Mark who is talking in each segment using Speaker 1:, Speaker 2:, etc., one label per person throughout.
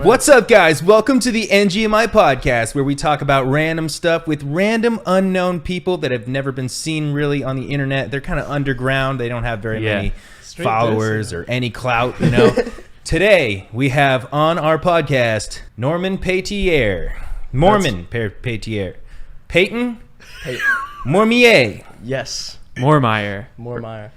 Speaker 1: What's up, guys? Welcome to the NGMI podcast, where we talk about random stuff with random unknown people that have never been seen really on the internet. They're kind of underground. They don't have very many followers or any clout, you know. Today, we have on our podcast, Norman Paytier. Paytier. Peyton? Mormier.
Speaker 2: Yes.
Speaker 3: Mormeyer.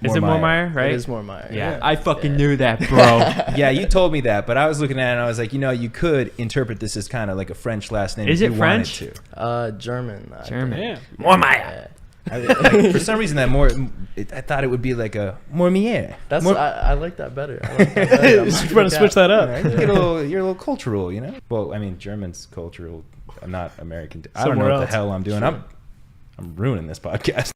Speaker 2: Is
Speaker 3: it Mormeyer, right?
Speaker 2: It is Mormeyer.
Speaker 3: Yeah. I fucking knew that, bro.
Speaker 1: Yeah, you told me that, but I was looking at it and I was like, you know, you could interpret this as kind of like a French last name.
Speaker 3: Is
Speaker 1: if
Speaker 3: it
Speaker 1: you
Speaker 3: French?
Speaker 1: wanted to.
Speaker 2: German.
Speaker 3: German.
Speaker 1: Mormeyer. For some reason, I thought it would be like a Mormier.
Speaker 2: I like that better. I'm
Speaker 4: trying to switch that up.
Speaker 1: You're a little cultural, you know. Well, I mean, German's cultural. I'm not American. I don't know what the hell I'm doing. Sure. I'm ruining this podcast.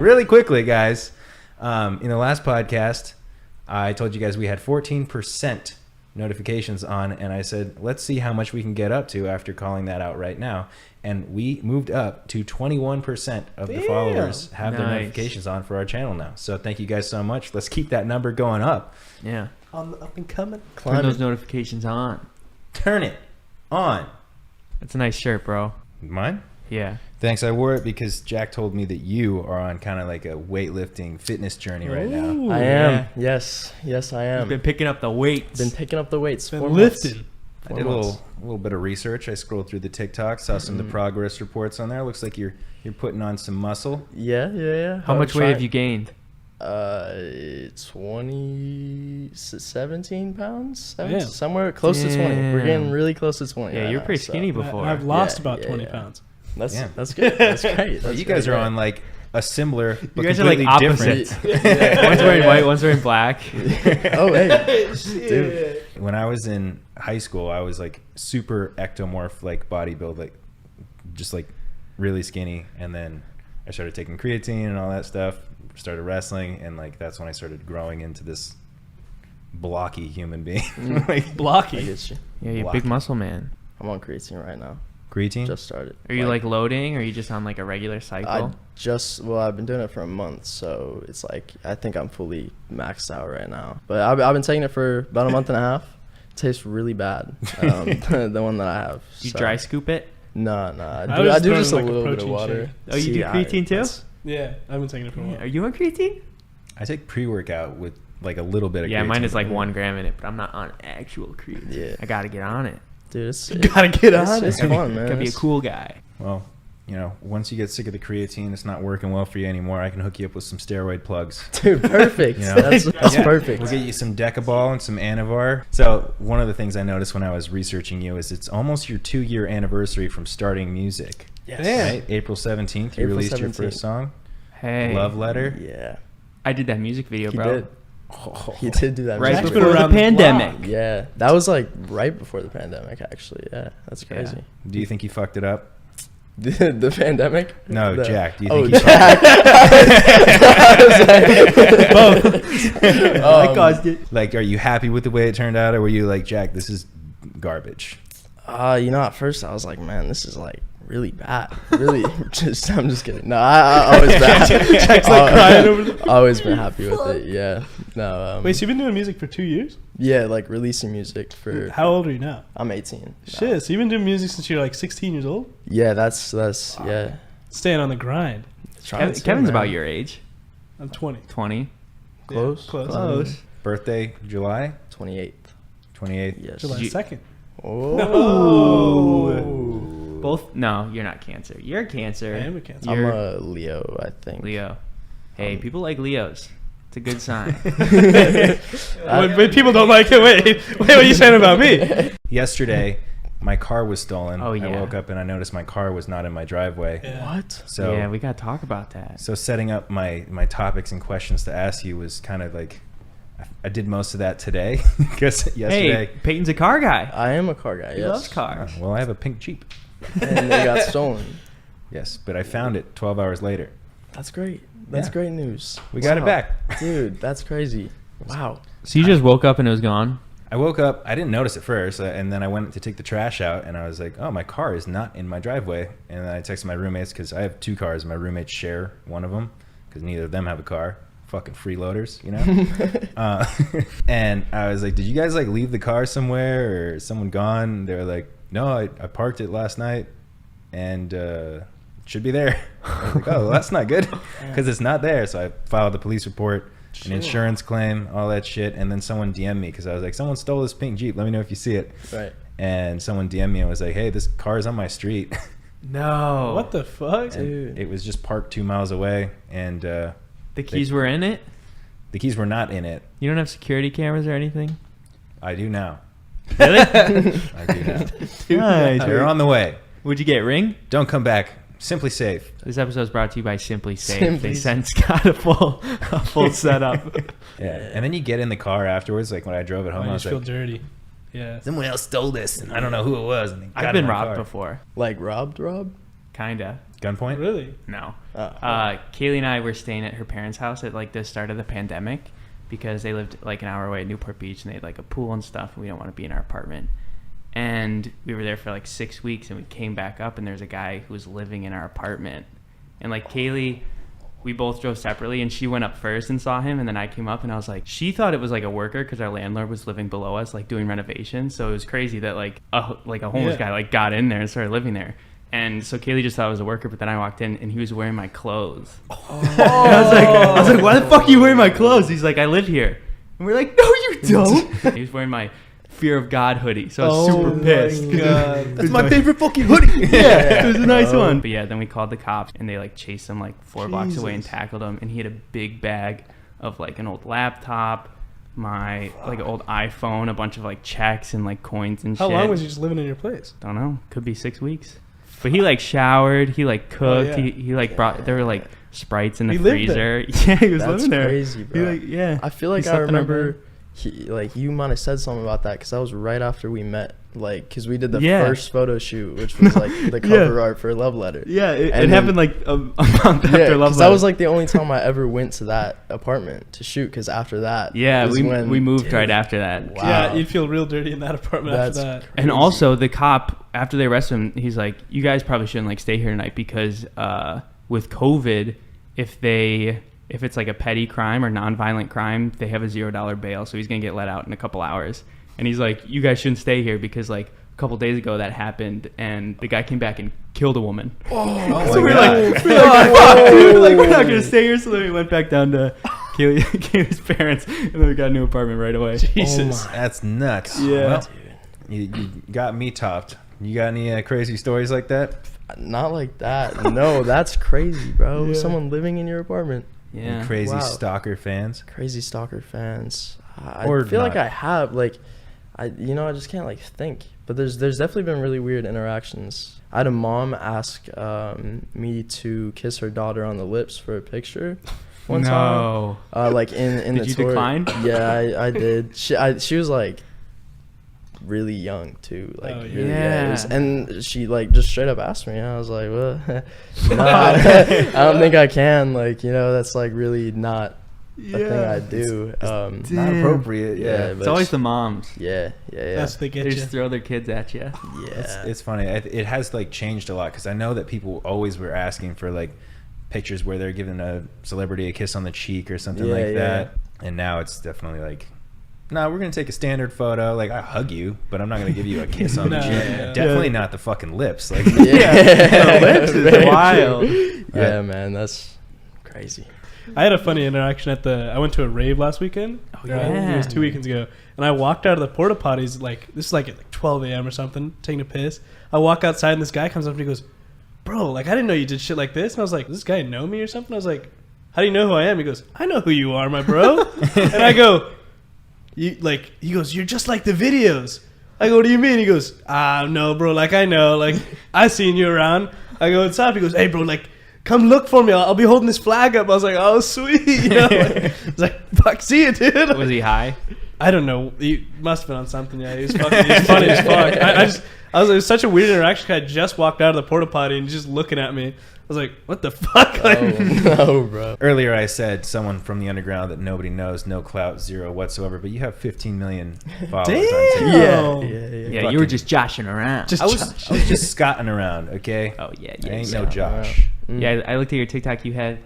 Speaker 1: Really quickly, guys. In the last podcast, I told you guys we had 14% notifications on, and I said, let's see how much we can get up to after calling that out right now. And we moved up to 21% of the followers have their notifications on for our channel now. So thank you guys so much. Let's keep that number going up.
Speaker 3: Yeah.
Speaker 4: On the up and coming.
Speaker 3: Turn those notifications on.
Speaker 1: Turn it on.
Speaker 3: That's a nice shirt, bro.
Speaker 1: Mine?
Speaker 3: Yeah.
Speaker 1: Thanks. I wore it because Jack told me that you are on kind of like a weightlifting fitness journey right now.
Speaker 2: I am. Yes, I am.
Speaker 3: You've been picking up the weights.
Speaker 2: Been picking up the weights.
Speaker 4: Been lifting.
Speaker 1: I did a little bit of research. I scrolled through the TikTok, saw some of the progress reports on there. Looks like you're putting on some muscle.
Speaker 2: Yeah.
Speaker 3: How much weight have you gained?
Speaker 2: 17 pounds, somewhere close to 20. We're getting really close to 20.
Speaker 3: Yeah, you were pretty skinny before.
Speaker 4: I've lost about 20 pounds.
Speaker 2: That's good. That's great.
Speaker 1: You guys are on like a similar, but
Speaker 3: you guys are like
Speaker 1: completely
Speaker 3: opposite.
Speaker 1: different.
Speaker 3: One's wearing white, one's wearing black.
Speaker 2: Oh, hey, dude.
Speaker 1: When I was in high school, I was like super ectomorph, like bodybuild, like just like really skinny. And then I started taking creatine and all that stuff, started wrestling, and like that's when I started growing into this blocky human being.
Speaker 4: Like blocky.
Speaker 3: Yeah, you're a big muscle man.
Speaker 2: I'm on creatine right now.
Speaker 1: Creatine?
Speaker 2: Just started.
Speaker 3: Are you like loading, or are you just on like a regular cycle?
Speaker 2: I've been doing it for a month, so it's like I think I'm fully maxed out right now. But I've been taking it for about a month and a half. It tastes really bad. The one that I have.
Speaker 3: You dry scoop it?
Speaker 2: No. I do just
Speaker 4: like
Speaker 2: a little bit of water.
Speaker 3: Oh, you do creatine too?
Speaker 4: Yeah, I've been taking it for a while.
Speaker 3: Are you on creatine?
Speaker 1: I take pre-workout with like a little bit of creatine.
Speaker 3: Yeah, mine is like 1 gram in it, but I'm not on actual creatine. Yeah. I gotta get on it.
Speaker 2: Dude,
Speaker 4: gotta get on it.
Speaker 2: It's fun, man.
Speaker 3: Gotta be a cool guy.
Speaker 1: Well, you know, once you get sick of the creatine, it's not working well for you anymore. I can hook you up with some steroid plugs.
Speaker 2: Dude, perfect.
Speaker 1: You know?
Speaker 2: That's perfect.
Speaker 1: We'll get you some Decabol and some Anavar. So one of the things I noticed when I was researching you is it's almost your 2-year anniversary from starting music.
Speaker 2: Yes.
Speaker 1: Right? April 17th, you released your first song.
Speaker 3: Hey.
Speaker 1: Love Letter.
Speaker 2: Yeah.
Speaker 3: I did that music video,
Speaker 2: He
Speaker 3: bro.
Speaker 2: did. He did do that.
Speaker 3: Right
Speaker 2: music
Speaker 3: before
Speaker 2: video.
Speaker 3: the pandemic.
Speaker 2: Yeah. That was like right before the pandemic, actually. Yeah. That's crazy.
Speaker 3: Yeah.
Speaker 1: Do you think you fucked it up?
Speaker 2: The pandemic?
Speaker 1: No, Jack. Do you think you
Speaker 2: Jack.
Speaker 1: fucked it up?
Speaker 3: I caused it.
Speaker 1: Like, are you happy with the way it turned out, or were you like, Jack, this is garbage?
Speaker 2: At first I was like, man, this is like really bad. Really, I'm just kidding. No, I always been.
Speaker 4: Jack's like crying over there.
Speaker 2: Always been happy with it. Yeah. No.
Speaker 4: Wait, so you've been doing music for 2 years?
Speaker 2: Yeah, like releasing music for.
Speaker 4: How old are you now?
Speaker 2: I'm 18.
Speaker 4: Shit, so you've been doing music since you're like 16 years old?
Speaker 2: Yeah, that's yeah.
Speaker 4: Staying on the grind.
Speaker 3: Kevin's about your age.
Speaker 4: I'm 20.
Speaker 3: 20.
Speaker 2: Close.
Speaker 4: Yeah,
Speaker 3: Close.
Speaker 1: Birthday, July
Speaker 2: 28th.
Speaker 1: 28th.
Speaker 2: Yes.
Speaker 4: July 2nd.
Speaker 2: Oh.
Speaker 3: Both? No, you're not Cancer. You're a Cancer.
Speaker 4: I am a Cancer.
Speaker 2: I'm a Leo, I think.
Speaker 3: Leo. Hey, people like Leos. It's a good sign.
Speaker 4: But people don't like it. Wait, what are you saying about me?
Speaker 1: Yesterday, my car was stolen.
Speaker 3: Oh, yeah.
Speaker 1: I woke up and I noticed my car was not in my driveway.
Speaker 4: Yeah.
Speaker 2: What?
Speaker 1: So
Speaker 3: yeah, we gotta talk about that.
Speaker 1: So setting up my topics and questions to ask you was kind of like, I did most of that today because yesterday.
Speaker 3: Hey, Peyton's a car guy.
Speaker 2: I am a car guy.
Speaker 3: He
Speaker 2: Yes.
Speaker 3: loves cars.
Speaker 1: Well, I have a pink Jeep.
Speaker 2: And they got stolen.
Speaker 1: Yes, but I found it 12 hours later.
Speaker 2: That's great. That's great news.
Speaker 1: We got it back.
Speaker 2: Dude, that's crazy. Wow.
Speaker 3: So you just woke up and it was gone?
Speaker 1: I woke up, I didn't notice at first, and then I went to take the trash out, and I was like, oh, my car is not in my driveway. And then I texted my roommates, because I have 2 cars, and my roommates share one of them, because neither of them have a car. fucking freeloaders, you know? And I was like, did you guys like leave the car somewhere or is someone gone? They were like, no, I parked it last night and it should be there. I was like, oh, well, that's not good because it's not there. So I filed the police report, an insurance claim, all that shit. And then someone DM'd me because I was like, someone stole this pink Jeep. Let me know if you see it.
Speaker 2: Right.
Speaker 1: And someone DM'd me and was like, hey, this car's on my street.
Speaker 3: No.
Speaker 4: What the fuck?
Speaker 2: Dude.
Speaker 1: It was just parked 2 miles away. And
Speaker 3: The keys were in it?
Speaker 1: the keys were not in it.
Speaker 3: You don't have security cameras or anything?
Speaker 1: I do now.
Speaker 3: Really?
Speaker 1: I do now.
Speaker 3: Nice.
Speaker 1: They're on the way.
Speaker 3: Would you get Ring?
Speaker 1: Don't come back. Simply Safe.
Speaker 3: This episode is brought to you by Simply Safe.
Speaker 2: Simply
Speaker 3: They sent Scott a full setup.
Speaker 1: Yeah. And then you get in the car afterwards, like when I drove it home,
Speaker 4: Oh,
Speaker 1: I
Speaker 4: you
Speaker 1: was
Speaker 4: just feel
Speaker 1: like,
Speaker 4: dirty. Yeah.
Speaker 1: someone else stole this, and I don't know who it was. And they got
Speaker 3: I've
Speaker 1: in
Speaker 3: been
Speaker 1: my
Speaker 3: robbed
Speaker 1: car.
Speaker 3: before.
Speaker 2: Like robbed?
Speaker 3: Kinda.
Speaker 1: Gunpoint?
Speaker 4: Really?
Speaker 3: No.
Speaker 2: Oh.
Speaker 3: Kaylee and I were staying at her parents' house at like the start of the pandemic because they lived like an hour away at Newport Beach and they had like a pool and stuff and we don't want to be in our apartment. And we were there for like 6 weeks and we came back up and there's a guy who was living in our apartment. And like Kaylee, we both drove separately and she went up first and saw him and then I came up and I was like, she thought it was like a worker because our landlord was living below us like doing renovations. So it was crazy that like a homeless guy like got in there and started living there. And so Kaylee just thought it was a worker, but then I walked in and he was wearing my clothes. And I was like, why the fuck are you wearing my clothes? He's like, I live here. And we're like, no, you don't. He was wearing my Fear of God hoodie. So I was super pissed.
Speaker 4: God.
Speaker 1: That's my favorite fucking hoodie.
Speaker 3: Yeah, it was a nice one. But yeah, then we called the cops and they like chased him like 4 blocks away and tackled him. And he had a big bag of like an old laptop, my like old iPhone, a bunch of like checks and like coins and
Speaker 4: How
Speaker 3: shit.
Speaker 4: long was he just living in your place?
Speaker 3: Don't know. Could be 6 weeks. But he like showered, he like cooked,
Speaker 4: Oh, yeah.
Speaker 3: he like brought, there were like Sprites in the
Speaker 4: He lived
Speaker 3: freezer. Yeah, he was
Speaker 2: That's
Speaker 3: living there.
Speaker 2: crazy, bro.
Speaker 3: He, like, yeah.
Speaker 2: I feel like
Speaker 3: He
Speaker 2: I
Speaker 3: slept in our
Speaker 2: remember
Speaker 3: bed.
Speaker 2: you might have said something about that because that was right after we met, like, because we did the
Speaker 3: Yeah.
Speaker 2: first photo shoot, which was like the cover art for Love Letter.
Speaker 3: Yeah, it
Speaker 2: And then-
Speaker 3: happened like a month after
Speaker 2: Yeah,
Speaker 3: Love
Speaker 2: because
Speaker 3: Letter.
Speaker 2: that was like the only time I ever went to that apartment to shoot. Because after that,
Speaker 3: yeah,
Speaker 2: was when-
Speaker 3: we moved
Speaker 2: dude,
Speaker 3: right after that.
Speaker 2: Wow.
Speaker 4: Yeah, you'd feel real dirty in that apartment
Speaker 2: That's
Speaker 4: after that.
Speaker 3: And
Speaker 2: crazy.
Speaker 3: also the cop, after they arrested him, he's like, you guys probably shouldn't like stay here tonight because with COVID, if it's like a petty crime or non-violent crime, they have a $0 bail. So he's going to get let out in a couple hours. And he's like, you guys shouldn't stay here because like a couple days ago that happened and the guy came back and killed a woman.
Speaker 1: Oh
Speaker 3: So
Speaker 1: my
Speaker 3: we're
Speaker 1: God.
Speaker 3: like, fuck, dude. Like, we're not going to stay here. So then we went back down to Kaylee's parents and then we got a new apartment right away.
Speaker 4: Jesus.
Speaker 1: That's nuts.
Speaker 3: Yeah.
Speaker 1: Well, you got me topped. You got any crazy stories like that?
Speaker 2: Not like that. No, that's crazy, bro.
Speaker 4: Yeah.
Speaker 2: Someone living in your apartment.
Speaker 3: Yeah.
Speaker 1: Any crazy
Speaker 2: Wow.
Speaker 1: stalker fans?
Speaker 2: Crazy stalker fans. I
Speaker 1: Or
Speaker 2: feel like
Speaker 1: not.
Speaker 2: I have, like, I just can't like think. But there's definitely been really weird interactions. I had a mom ask me to kiss her daughter on the lips for a picture one
Speaker 3: No.
Speaker 2: time. Like in
Speaker 3: Did
Speaker 2: the
Speaker 3: you
Speaker 2: tour.
Speaker 3: decline?
Speaker 2: Yeah, I did. She was like really young too, like
Speaker 4: Oh, yeah.
Speaker 2: really,
Speaker 3: Yeah.
Speaker 2: it was- and she like just straight up asked me. And I was like, well, no, I don't think I can. Like, that's like really not a thing I do.
Speaker 1: Not appropriate.
Speaker 2: Yeah,
Speaker 1: Yeah.
Speaker 3: It's always the moms.
Speaker 2: yeah.
Speaker 4: That's they
Speaker 3: They
Speaker 4: get you.
Speaker 3: just throw their kids at you.
Speaker 2: Yeah.
Speaker 1: It's funny. It has like changed a lot because I know that people always were asking for like pictures where they're giving a celebrity a kiss on the cheek or something
Speaker 2: Yeah,
Speaker 1: like
Speaker 2: yeah.
Speaker 1: that. And now it's definitely like, no, we're gonna take a standard photo. Like I hug you, but I'm not gonna give you a kiss on the
Speaker 4: No,
Speaker 1: cheek.
Speaker 4: yeah.
Speaker 1: Definitely not the fucking lips. Like
Speaker 2: Yeah.
Speaker 3: The lips is
Speaker 2: Very
Speaker 3: wild.
Speaker 2: true. Yeah, man, that's crazy.
Speaker 4: I had a funny interaction I went to a rave last weekend.
Speaker 3: Oh,
Speaker 4: It
Speaker 3: yeah.
Speaker 4: was 2 weekends ago. And I walked out of the porta potties, this is like at 12 a.m. or something, taking a piss. I walk outside and this guy comes up and he goes, bro, like I didn't know you did shit like this. And I was like, does this guy know me or something? I was like, how do you know who I am? He goes, I know who you are, my bro. And I go, he goes, you're just like the videos. I go, what do you mean? He goes, no, bro, like I know, like I seen you around. I go inside. He goes, hey, bro, like come look for me. I'll be holding this flag up. I was like, oh, sweet. I was like, fuck, see you, dude.
Speaker 3: Was he high?
Speaker 4: I don't know. He must have been on something. Yeah, he was funny as fuck. It was such a weird interaction. I just walked out of the porta potty and just looking at me. I was like, what the fuck? Like,
Speaker 2: No, bro.
Speaker 1: earlier, I said someone from the underground that nobody knows, no clout, zero whatsoever. But you have 15 million followers on
Speaker 4: Damn.
Speaker 1: TikTok.
Speaker 3: Yeah, you were just joshing around.
Speaker 4: Just
Speaker 1: I was just scotting around, okay?
Speaker 3: oh yeah,
Speaker 1: I ain't
Speaker 3: yeah.
Speaker 1: no Josh.
Speaker 2: Mm.
Speaker 3: Yeah, I looked at your TikTok. You had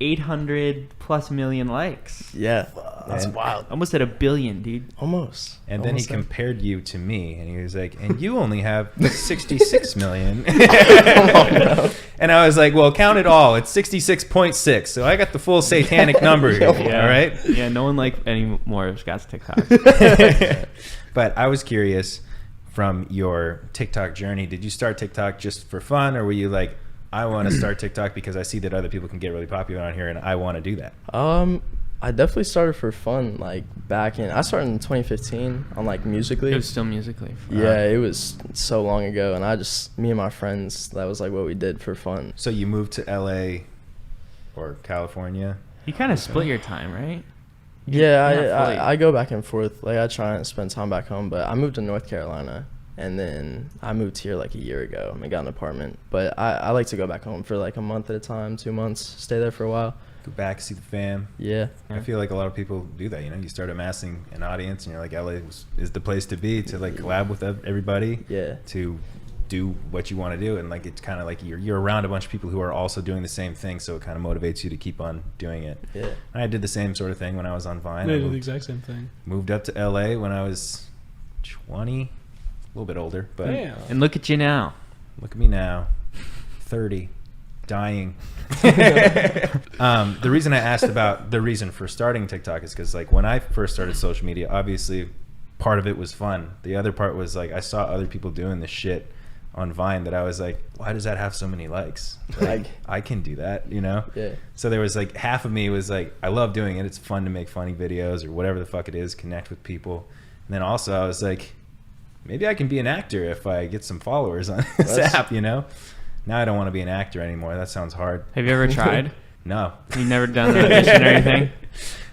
Speaker 3: 800 plus million likes.
Speaker 2: Yeah, that's wild.
Speaker 3: Almost at 1 billion, dude.
Speaker 2: Almost.
Speaker 1: And then he
Speaker 2: Almost there.
Speaker 1: compared you to me, and he was like, and you only have 66 million. And I was like, well, count it all. It's 66.6. So I got the full satanic number here.
Speaker 3: Yeah.
Speaker 1: All right.
Speaker 3: Yeah, no one liked any more of Scott's TikTok.
Speaker 1: But I was curious, from your TikTok journey, did you start TikTok just for fun, or were you like, I want to start TikTok because I see that other people can get really popular on here and I want to do that?
Speaker 2: I definitely started for fun. Like I started in 2015 on like Musical.ly.
Speaker 3: It was still Musical.ly.
Speaker 2: Yeah, it was so long ago, and me and my friends, that was like what we did for fun.
Speaker 1: So you moved to LA or California?
Speaker 3: You kind of split your time, right?
Speaker 2: Yeah,
Speaker 3: You're not fully-
Speaker 2: I go back and forth. Like I try and spend time back home, but I moved to North Carolina, and then I moved here like a year ago and got an apartment. But I like to go back home for like a month at a time, 2 months, stay there for a while.
Speaker 1: Go back, see the fam.
Speaker 2: Yeah.
Speaker 1: I feel like a lot of people do that. You know, you start amassing an audience, and you're like, LA is the place to be, to like collab with everybody.
Speaker 2: Yeah.
Speaker 1: To do what you want to do, and like it's kind of like you're around a bunch of people who are also doing the same thing, so it kind of motivates you to keep on doing it.
Speaker 2: Yeah.
Speaker 1: I did the same sort of thing when I was on Vine.
Speaker 4: I
Speaker 1: I
Speaker 4: did the exact same thing.
Speaker 1: moved up to LA when I was 20, a little bit older, but
Speaker 4: Damn.
Speaker 3: And look at you now.
Speaker 1: look at me now, 30, dying. The reason I asked about the reason for starting TikTok is because like when I first started social media, obviously part of it was fun. The other part was like I saw other people doing this shit on Vine that I was like, why does that have so many likes? Like I can do that, you know?
Speaker 2: Yeah.
Speaker 1: So there was like half of me was like, I love doing it. It's fun to make funny videos or whatever the fuck it is, connect with people. And then also I was like, maybe I can be an actor if I get some followers on this app, you know? Now I don't want to be an actor anymore. That sounds hard.
Speaker 3: Have you ever tried?
Speaker 1: No.
Speaker 3: You've never done an audition or anything?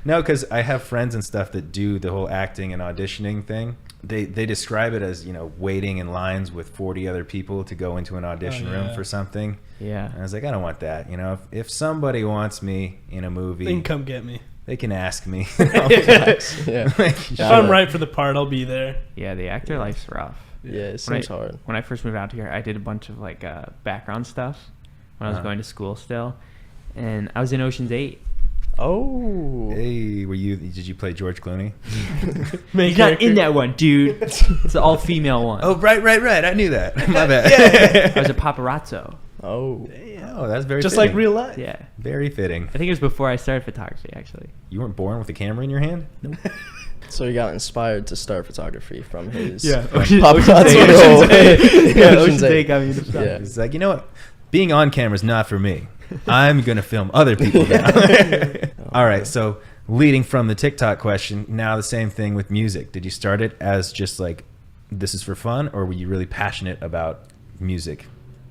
Speaker 1: No, because I have friends and stuff that do the whole acting and auditioning thing. They describe it as, you know, waiting in lines with 40 other people to go into an audition room for something.
Speaker 3: Yeah.
Speaker 1: And I was like, I don't want that. You know, if somebody wants me in a movie,
Speaker 4: They can come get me.
Speaker 1: they can ask me.
Speaker 2: Yeah.
Speaker 4: If I'm right for the part, I'll be there.
Speaker 3: Yeah, the actor life's rough.
Speaker 2: Yeah, it
Speaker 3: When
Speaker 2: seems hard.
Speaker 3: When I first moved out here, I did a bunch of like background stuff when I was going to school still. And I was in Ocean's 8.
Speaker 2: Oh.
Speaker 1: Hey, did you play George Clooney?
Speaker 3: He's not in that one, dude. It's the all-female one.
Speaker 1: Oh, right. I knew that. My bad.
Speaker 3: I was a paparazzo.
Speaker 2: Oh.
Speaker 1: Oh, that's very
Speaker 4: Just
Speaker 1: fitting.
Speaker 4: like real life.
Speaker 3: Yeah.
Speaker 1: Very fitting.
Speaker 3: I think it was before I started photography, actually.
Speaker 1: You weren't born with a camera in your hand? Nope.
Speaker 2: So he got inspired to start photography from his
Speaker 3: Ocean's
Speaker 2: paparazzi
Speaker 3: 8.
Speaker 2: role.
Speaker 3: Yeah, Ocean's 8 got me into photography.
Speaker 2: Yeah.
Speaker 1: It's like, you know what? Being on camera is not for me. I'm going to film other people now. All right. So leading from the TikTok question, now the same thing with music. Did you start it as just like, this is for fun, or were you really passionate about music?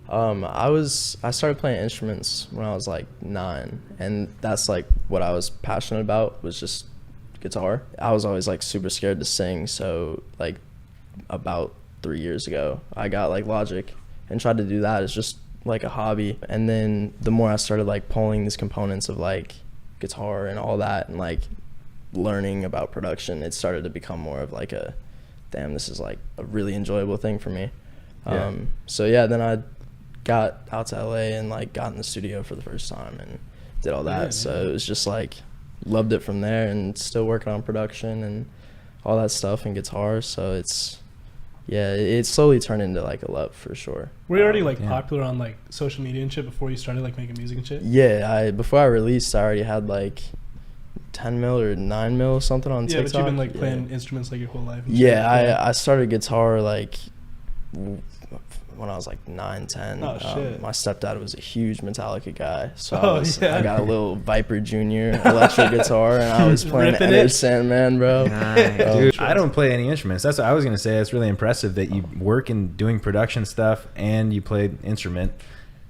Speaker 2: I started playing instruments when I was like 9, and that's like what I was passionate about, was just guitar. I was always like super scared to sing, so like about 3 years ago I got like Logic and tried to do that as just like a hobby. And then the more I started like pulling these components of like guitar and all that and like learning about production, it started to become more of like a, damn, this is like a really enjoyable thing for me.
Speaker 1: Yeah.
Speaker 2: So yeah, then I got out to LA and like got in the studio for the first time and did all that. So it was just like loved it from there, and still working on production and all that stuff and guitar. So it's, yeah, it slowly turned into like a love for sure.
Speaker 4: Were you already like
Speaker 1: Yeah.
Speaker 4: popular on like social media and shit before you started like making music and shit?
Speaker 2: Yeah, before I released, I already had like 10 mil or 9 mil something on
Speaker 4: Yeah,
Speaker 2: TikTok.
Speaker 4: but you've been like
Speaker 2: Yeah.
Speaker 4: playing instruments like your whole life. and
Speaker 2: Yeah,
Speaker 4: shit.
Speaker 2: I started guitar like when I was like 9, 10.
Speaker 4: Oh, shit.
Speaker 2: My stepdad was a huge Metallica guy, so
Speaker 4: Oh,
Speaker 2: I got a little Viper Junior electric guitar, and I was playing
Speaker 4: Ripping
Speaker 2: Enter
Speaker 4: it.
Speaker 2: Sandman, bro.
Speaker 3: Nice.
Speaker 2: Oh,
Speaker 1: Dude, I don't play any instruments. That's what I was going to say. It's really impressive that you work in doing production stuff and you play instrument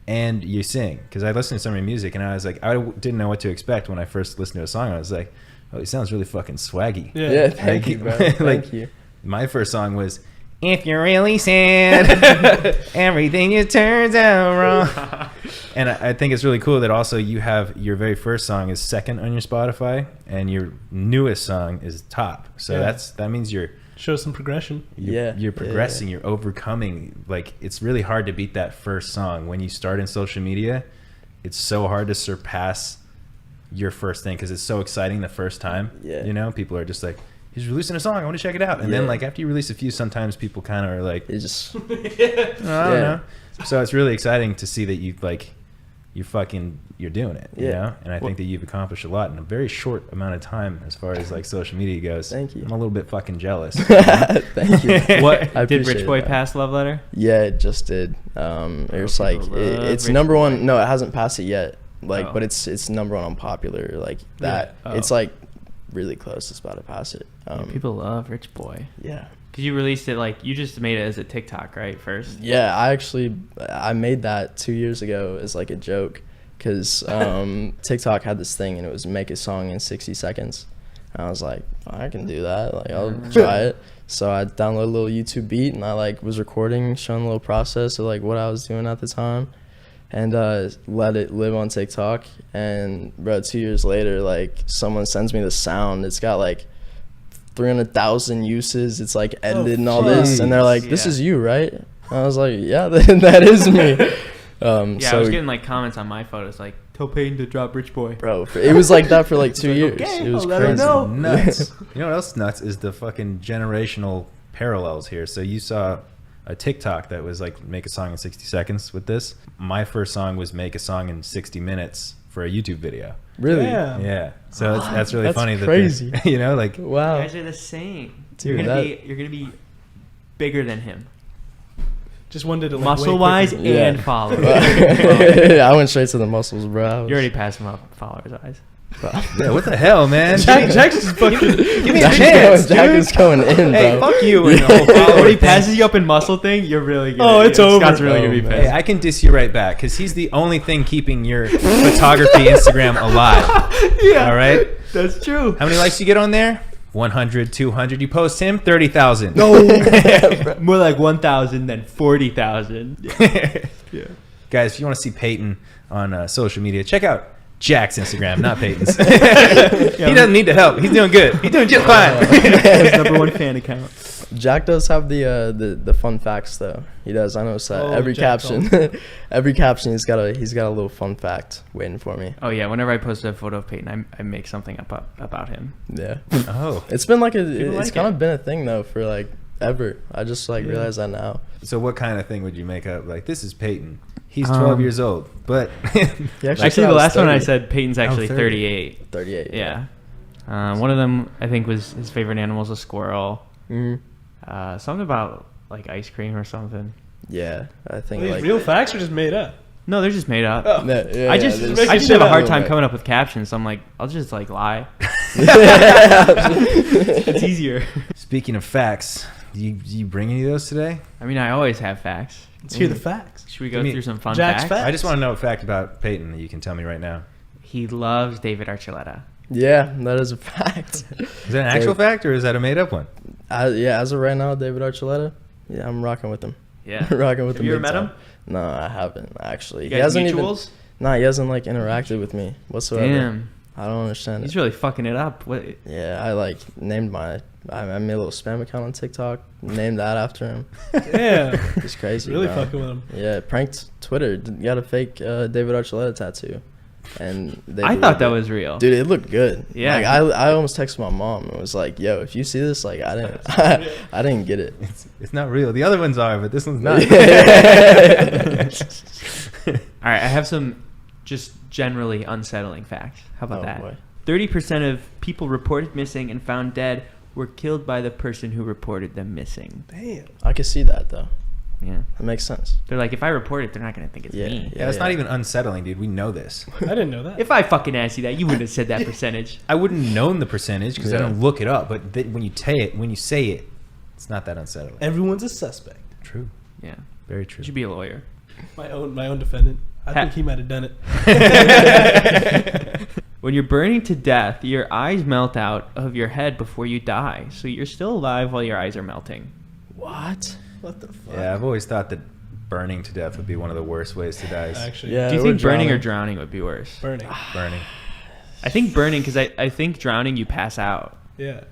Speaker 1: and you sing. Because I listened to some of your music and I was like, didn't know what to expect when I first listened to a song. I was like, oh, he sounds really fucking swaggy.
Speaker 4: Yeah.
Speaker 2: Yeah, thank
Speaker 1: Like-
Speaker 2: you, bro.
Speaker 1: like-
Speaker 2: Thank you.
Speaker 1: My first song was, if you're really sad, everything just turns out wrong. And I think it's really cool that also you have your very first song is second on your Spotify and your newest song is top. So
Speaker 4: Yeah.
Speaker 1: that means you're
Speaker 4: Show some progression.
Speaker 1: you're progressing, you're overcoming. Like, it's really hard to beat that first song when you start in social media. It's so hard to surpass your first thing because it's so exciting the first time.
Speaker 2: Yeah.
Speaker 1: You know, people are just like, he's releasing a song, I want to check it out. And then like after you release a few, sometimes people kind of are like,
Speaker 2: It just
Speaker 1: I don't know. So it's really exciting to see that you're doing it, you know? And I think that you've accomplished a lot in a very short amount of time as far as like social media goes.
Speaker 2: Thank you.
Speaker 1: I'm a little bit fucking jealous.
Speaker 2: Thank you.
Speaker 3: What
Speaker 2: I
Speaker 3: did Rich
Speaker 2: appreciate
Speaker 3: Boy
Speaker 2: that.
Speaker 3: pass Love Letter?
Speaker 2: Yeah, it just did. It was like
Speaker 3: people
Speaker 2: it's
Speaker 3: love
Speaker 2: number
Speaker 3: Rich
Speaker 2: one. No, it hasn't passed it yet. Like,
Speaker 3: Oh.
Speaker 2: but it's number one on popular. Like that.
Speaker 3: Oh.
Speaker 2: It's like really close. It's about to pass it.
Speaker 3: People love Rich Boy.
Speaker 2: Yeah.
Speaker 3: Because you released it, like, you just made it as a TikTok, right, first?
Speaker 2: Yeah, I made that 2 years ago as like a joke because TikTok had this thing and it was make a song in 60 seconds. And I was like, I can do that. Like, I'll try it. So I downloaded a little YouTube beat and I like was recording, showing a little process of like what I was doing at the time, and let it live on TikTok. And bro, 2 years later, like someone sends me the sound. It's got like 300,000 uses. It's like edited and all this, and they're like, "This is you, right?" And I was like, "Yeah, that is me."
Speaker 3: Yeah,
Speaker 2: so,
Speaker 3: I was getting like comments on my photos like, tell Peyton to drop Rich Boy.
Speaker 2: bro, it was like that for like 2 years.
Speaker 3: okay,
Speaker 2: It was
Speaker 3: I'll let her
Speaker 2: crazy.
Speaker 3: know.
Speaker 1: Nuts. You know what else is nuts is the fucking generational parallels here. So you saw a TikTok that was like make a song in 60 seconds with this. My first song was make a song in 60 minutes for a YouTube video.
Speaker 2: Really?
Speaker 4: Yeah.
Speaker 1: Yeah. So that's really
Speaker 2: That's
Speaker 1: funny.
Speaker 2: crazy.
Speaker 1: That you know, like
Speaker 3: You
Speaker 2: Wow.
Speaker 3: guys are the same.
Speaker 2: Dude,
Speaker 3: You're gonna be bigger than him.
Speaker 4: Just wanted to like
Speaker 3: Muscle wise
Speaker 4: way quicker.
Speaker 2: Yeah.
Speaker 3: and followers.
Speaker 2: I went straight to the muscles, bro.
Speaker 3: You already passed him up followers wise.
Speaker 1: yeah, what the hell, man?
Speaker 4: Jack's just fucking.
Speaker 1: Give me a chance,
Speaker 2: Jack
Speaker 1: dude.
Speaker 2: is going in,
Speaker 1: Hey,
Speaker 2: bro.
Speaker 1: fuck you and the whole
Speaker 3: When
Speaker 1: follower
Speaker 3: he
Speaker 1: thing.
Speaker 3: passes you up in muscle thing, you're really good.
Speaker 4: Oh, it's over.
Speaker 3: Scott's really gonna be
Speaker 2: Oh,
Speaker 3: pissed.
Speaker 1: Hey, I can diss you right back because he's the only thing keeping your photography Instagram alive.
Speaker 3: Yeah.
Speaker 1: All right?
Speaker 3: That's true.
Speaker 1: How many likes you get on there? 100, 200. You post him, 30,000.
Speaker 3: More like 1,000 than 40,000.
Speaker 1: Yeah. Guys, if you want to see Peyton on social media, check out Jack's Instagram, not Peyton's. He doesn't need the help. He's doing good. He's doing just fine.
Speaker 3: His number 1 fan account.
Speaker 2: Jack does have the fun facts though. He does. I noticed that
Speaker 4: Oh,
Speaker 2: every
Speaker 4: Jack
Speaker 2: caption, every caption he's got a little fun fact waiting for me.
Speaker 3: Oh yeah, whenever I post a photo of Peyton, I make something up about him.
Speaker 2: Yeah.
Speaker 1: Oh.
Speaker 2: It's been like
Speaker 3: People
Speaker 2: it's
Speaker 3: like
Speaker 2: kind
Speaker 3: it.
Speaker 2: of been a thing though for like ever. I just like realized that now.
Speaker 1: So what kind of thing would you make up? Like, this is Peyton. He's 12 years old, but
Speaker 2: He
Speaker 3: Actually,
Speaker 2: said
Speaker 3: the
Speaker 2: I was
Speaker 3: last one I
Speaker 2: 30.
Speaker 3: said Peyton's actually
Speaker 1: 30.
Speaker 3: 38.
Speaker 2: 38.
Speaker 3: Yeah. One of them I think was his favorite animal was a squirrel.
Speaker 2: Mhm.
Speaker 3: Something about like ice cream or something.
Speaker 2: Yeah. I think
Speaker 4: Are these
Speaker 2: like
Speaker 4: real facts are just made up?
Speaker 3: No, they're just made up.
Speaker 4: Oh.
Speaker 2: Yeah,
Speaker 3: I just
Speaker 2: there's-
Speaker 4: making
Speaker 3: I just
Speaker 4: shit
Speaker 3: have a
Speaker 4: up.
Speaker 3: hard time coming up with captions. So I'm like, I'll just like lie.
Speaker 2: Yeah.
Speaker 3: It's easier.
Speaker 1: speaking of facts, you bring any of those today?
Speaker 3: I mean, I always have facts.
Speaker 4: Let's hear the facts.
Speaker 3: Should we
Speaker 1: Give
Speaker 3: go
Speaker 1: me
Speaker 3: through some fun
Speaker 4: Jack's
Speaker 3: facts?
Speaker 4: facts.
Speaker 1: I just want to know a fact about Peyton that you can tell me right now.
Speaker 3: He loves David Archuleta.
Speaker 2: Yeah, that is a fact.
Speaker 1: Is that an actual fact or is that a made up one?
Speaker 2: Yeah, as of right now, David Archuleta. Yeah, I'm rocking with him.
Speaker 3: Yeah.
Speaker 2: Rocking with
Speaker 3: Have
Speaker 2: him.
Speaker 3: you ever
Speaker 2: big
Speaker 3: met
Speaker 2: time.
Speaker 3: him?
Speaker 2: No, I haven't actually.
Speaker 3: You
Speaker 2: He
Speaker 3: guys
Speaker 2: hasn't
Speaker 3: mutuals?
Speaker 2: He hasn't like interacted with me whatsoever.
Speaker 3: Damn.
Speaker 2: I don't understand
Speaker 3: He's
Speaker 2: it.
Speaker 3: really fucking it up. What?
Speaker 2: Yeah, I like named I made a little spam account on TikTok, named that after him.
Speaker 4: Yeah.
Speaker 2: It's crazy.
Speaker 4: Really
Speaker 2: bro.
Speaker 4: fucking with him.
Speaker 2: Yeah, pranked Twitter. Got a fake David Archuleta tattue, and they
Speaker 3: I thought
Speaker 2: believed
Speaker 3: that
Speaker 2: it.
Speaker 3: was real.
Speaker 2: Dude, it looked good.
Speaker 3: Yeah.
Speaker 2: Like, I almost texted my mom and was like, "Yo, if you see this, like, I didn't, I didn't get it."
Speaker 1: It's not real. The other ones are, but this one's not.
Speaker 3: All right, I have some just generally unsettling facts. How about
Speaker 2: Oh,
Speaker 3: that?
Speaker 2: boy.
Speaker 3: 30% of people reported missing and found dead were killed by the person who reported them missing.
Speaker 4: Damn.
Speaker 2: I could see that though.
Speaker 3: Yeah.
Speaker 2: That makes sense.
Speaker 3: They're like, if I report it, they're not going to think it's
Speaker 2: Yeah,
Speaker 3: me.
Speaker 1: Yeah, it's not even unsettling, dude. We know this.
Speaker 4: I didn't know that.
Speaker 3: If I fucking asked you that, you wouldn't have said that percentage.
Speaker 1: I wouldn't known the percentage because I
Speaker 2: Yeah.
Speaker 1: don't look it up. But when you say it, it's not that unsettling.
Speaker 4: Everyone's a suspect.
Speaker 1: True.
Speaker 3: Yeah.
Speaker 1: Very true.
Speaker 3: You should be a lawyer.
Speaker 4: My own defendant. I think he might have done it.
Speaker 3: When you're burning to death, your eyes melt out of your head before you die. So you're still alive while your eyes are melting.
Speaker 2: What?
Speaker 4: What the fuck?
Speaker 1: Yeah, I've always thought that burning to death would be one of the worst ways to die. is
Speaker 4: Actually,
Speaker 2: Yeah.
Speaker 3: Do you
Speaker 2: or
Speaker 3: think burning or
Speaker 2: drowning.
Speaker 3: drowning would be worse?
Speaker 4: burning.
Speaker 1: burning.
Speaker 3: I think burning because I think drowning you pass out.
Speaker 4: Yeah.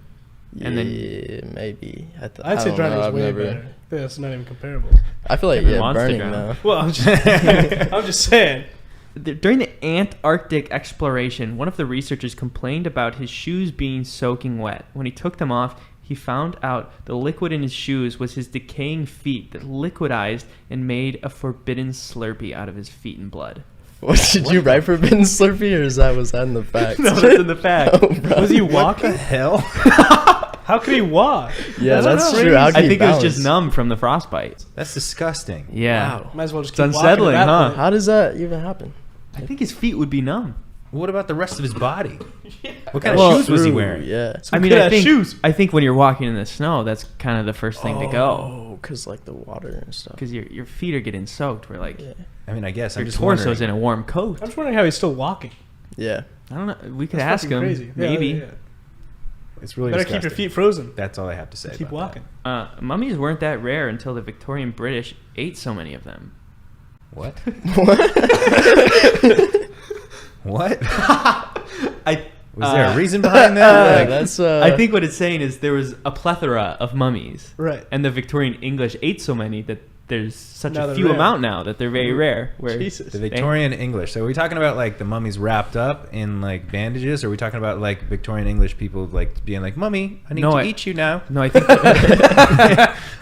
Speaker 3: And then-
Speaker 2: Yeah, maybe.
Speaker 4: I'd say drowning is
Speaker 2: I've
Speaker 4: way
Speaker 2: never.
Speaker 4: better. That's not even comparable.
Speaker 2: I feel like
Speaker 3: Everyone wants to
Speaker 2: burning
Speaker 3: drown.
Speaker 2: though.
Speaker 4: Well, I'm just saying.
Speaker 3: During the Antarctic exploration, one of the researchers complained about his shoes being soaking wet. When he took them off, he found out the liquid in his shoes was his decaying feet that liquidized and made a forbidden Slurpee out of his feet and blood.
Speaker 2: What did you write Forbidden Slurpee, or was that in the facts?
Speaker 3: No, that's in the fact.
Speaker 2: Oh,
Speaker 4: Was he
Speaker 1: What
Speaker 4: walking?
Speaker 1: the hell?
Speaker 4: How could he walk?
Speaker 2: Yeah,
Speaker 4: I don't
Speaker 2: that's
Speaker 4: know.
Speaker 2: true. How
Speaker 3: I
Speaker 2: can you
Speaker 3: think it was just
Speaker 2: balance?
Speaker 3: numb from the frostbite.
Speaker 1: That's disgusting.
Speaker 3: Yeah.
Speaker 2: Wow.
Speaker 4: Might as well just
Speaker 3: It's
Speaker 4: keep walking
Speaker 3: unsettling,
Speaker 4: at that
Speaker 3: huh?
Speaker 4: point.
Speaker 2: How does that even happen?
Speaker 3: I think his feet would be numb.
Speaker 1: What about the rest of his body? What kind
Speaker 3: Well,
Speaker 1: of shoes was he
Speaker 2: True,
Speaker 1: wearing?
Speaker 2: Yeah.
Speaker 3: I mean,
Speaker 4: good-ass shoes.
Speaker 3: I think when you're walking in the snow, that's kind of the first thing to go.
Speaker 2: Oh, because like the water and stuff.
Speaker 3: Because your feet are getting soaked. Where like
Speaker 2: Yeah.
Speaker 1: I mean, I guess I'm
Speaker 3: your
Speaker 1: just
Speaker 3: torso's
Speaker 1: wondering.
Speaker 3: in a warm coat.
Speaker 4: I'm just wondering how he's still walking.
Speaker 2: Yeah.
Speaker 3: I don't know. We could
Speaker 4: That's
Speaker 3: ask
Speaker 4: fucking
Speaker 3: him.
Speaker 4: crazy. Yeah,
Speaker 3: Maybe.
Speaker 4: yeah.
Speaker 1: It's really
Speaker 4: Better
Speaker 1: disgusting.
Speaker 4: keep your feet frozen.
Speaker 1: That's all I have to say.
Speaker 4: Keep
Speaker 1: about
Speaker 4: walking.
Speaker 3: Mummies weren't that rare until the Victorian British ate so many of them.
Speaker 1: That. What?
Speaker 3: I
Speaker 1: Was there a reason behind that? Like,
Speaker 2: That's
Speaker 3: I think what it's saying is there was a plethora of mummies,
Speaker 4: Right.
Speaker 3: and the Victorian English ate so many that there's such
Speaker 4: Now
Speaker 3: a
Speaker 4: they're
Speaker 3: few
Speaker 4: rare.
Speaker 3: amount now that they're very rare. Where
Speaker 4: Jesus.
Speaker 1: the Victorian English. So are we talking about like the mummies wrapped up in like bandages, or are we talking about like Victorian English people like being like, "Mummy, I need
Speaker 3: No,
Speaker 1: to
Speaker 3: I-
Speaker 1: eat you now"?
Speaker 3: No, I think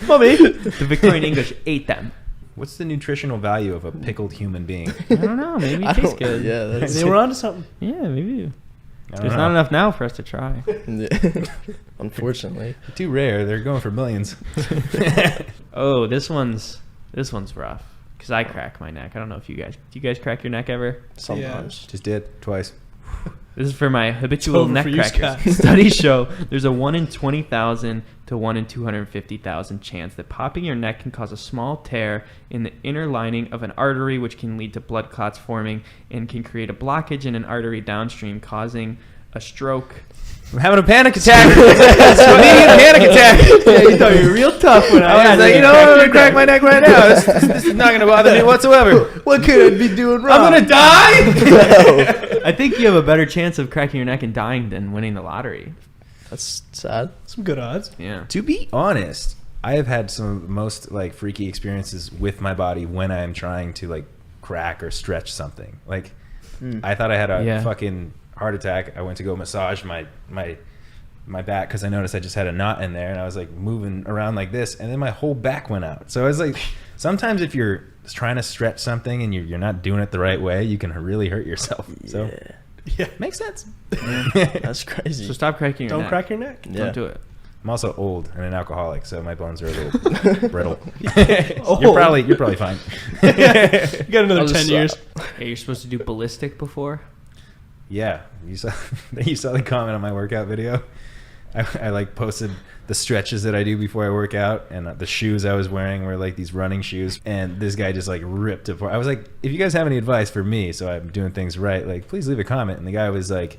Speaker 4: Mummy.
Speaker 3: the Victorian English ate them.
Speaker 1: What's the nutritional value of a pickled human being?
Speaker 3: I don't know. Maybe
Speaker 2: I
Speaker 3: it tastes
Speaker 2: don't-
Speaker 3: good.
Speaker 2: Yeah, that's
Speaker 4: They were onto something.
Speaker 3: Yeah, maybe.
Speaker 1: I don't
Speaker 3: There's
Speaker 1: know.
Speaker 3: not enough now for us to try.
Speaker 2: Yeah. Unfortunately.
Speaker 1: Too rare. They're going for millions.
Speaker 3: Oh, this one's rough because I crack my neck. I don't know if do you guys crack your neck ever?
Speaker 2: Sometimes.
Speaker 1: Just did twice.
Speaker 3: This is for my habitual
Speaker 4: over
Speaker 3: neck
Speaker 4: for you,
Speaker 3: crackers.
Speaker 4: Scott.
Speaker 3: Studies show there's a 1 in 20,000 to 1 in 250,000 chance that popping your neck can cause a small tear in the inner lining of an artery, which can lead to blood clots forming and can create a blockage in an artery downstream, causing a stroke.
Speaker 1: I'm having a panic attack. Immediate panic attack.
Speaker 3: Yeah, you thought you were real tough when
Speaker 1: I was like, you know what? I'm gonna crack my neck right now. This is not gonna bother me whatsoever. What could I be doing wrong? I'm gonna die.
Speaker 3: I think you have a better chance of cracking your neck and dying than winning the lottery.
Speaker 2: That's sad.
Speaker 4: Some good odds.
Speaker 3: Yeah.
Speaker 1: To be honest, I have had some of the most like freaky experiences with my body when I'm trying to like crack or stretch something. Like I thought I had a fucking heart attack. I went to go massage my back because I noticed I just had a knot in there, and I was like moving around like this, and then my whole back went out. So I was like, sometimes if you're trying to stretch something and you're not doing it the right way, you can really hurt yourself. So
Speaker 4: Yeah.
Speaker 1: makes sense.
Speaker 2: That's crazy.
Speaker 3: So stop cracking your
Speaker 4: Don't
Speaker 3: neck.
Speaker 4: crack your neck.
Speaker 2: Yeah.
Speaker 3: Don't do it.
Speaker 1: I'm also old and an alcoholic, so my bones are a little brittle.
Speaker 4: Old.
Speaker 1: You're probably fine.
Speaker 4: You got another
Speaker 2: I'll
Speaker 4: 10
Speaker 2: just,
Speaker 4: years.
Speaker 3: Hey, you're supposed to do ballistic before?
Speaker 1: Yeah, you saw the comment on my workout video. I like posted the stretches that I do before I work out, and the shoes I was wearing were like these running shoes, and this guy just like ripped it apart. I was like, if you guys have any advice for me, so I'm doing things right, like please leave a comment. And the guy was like,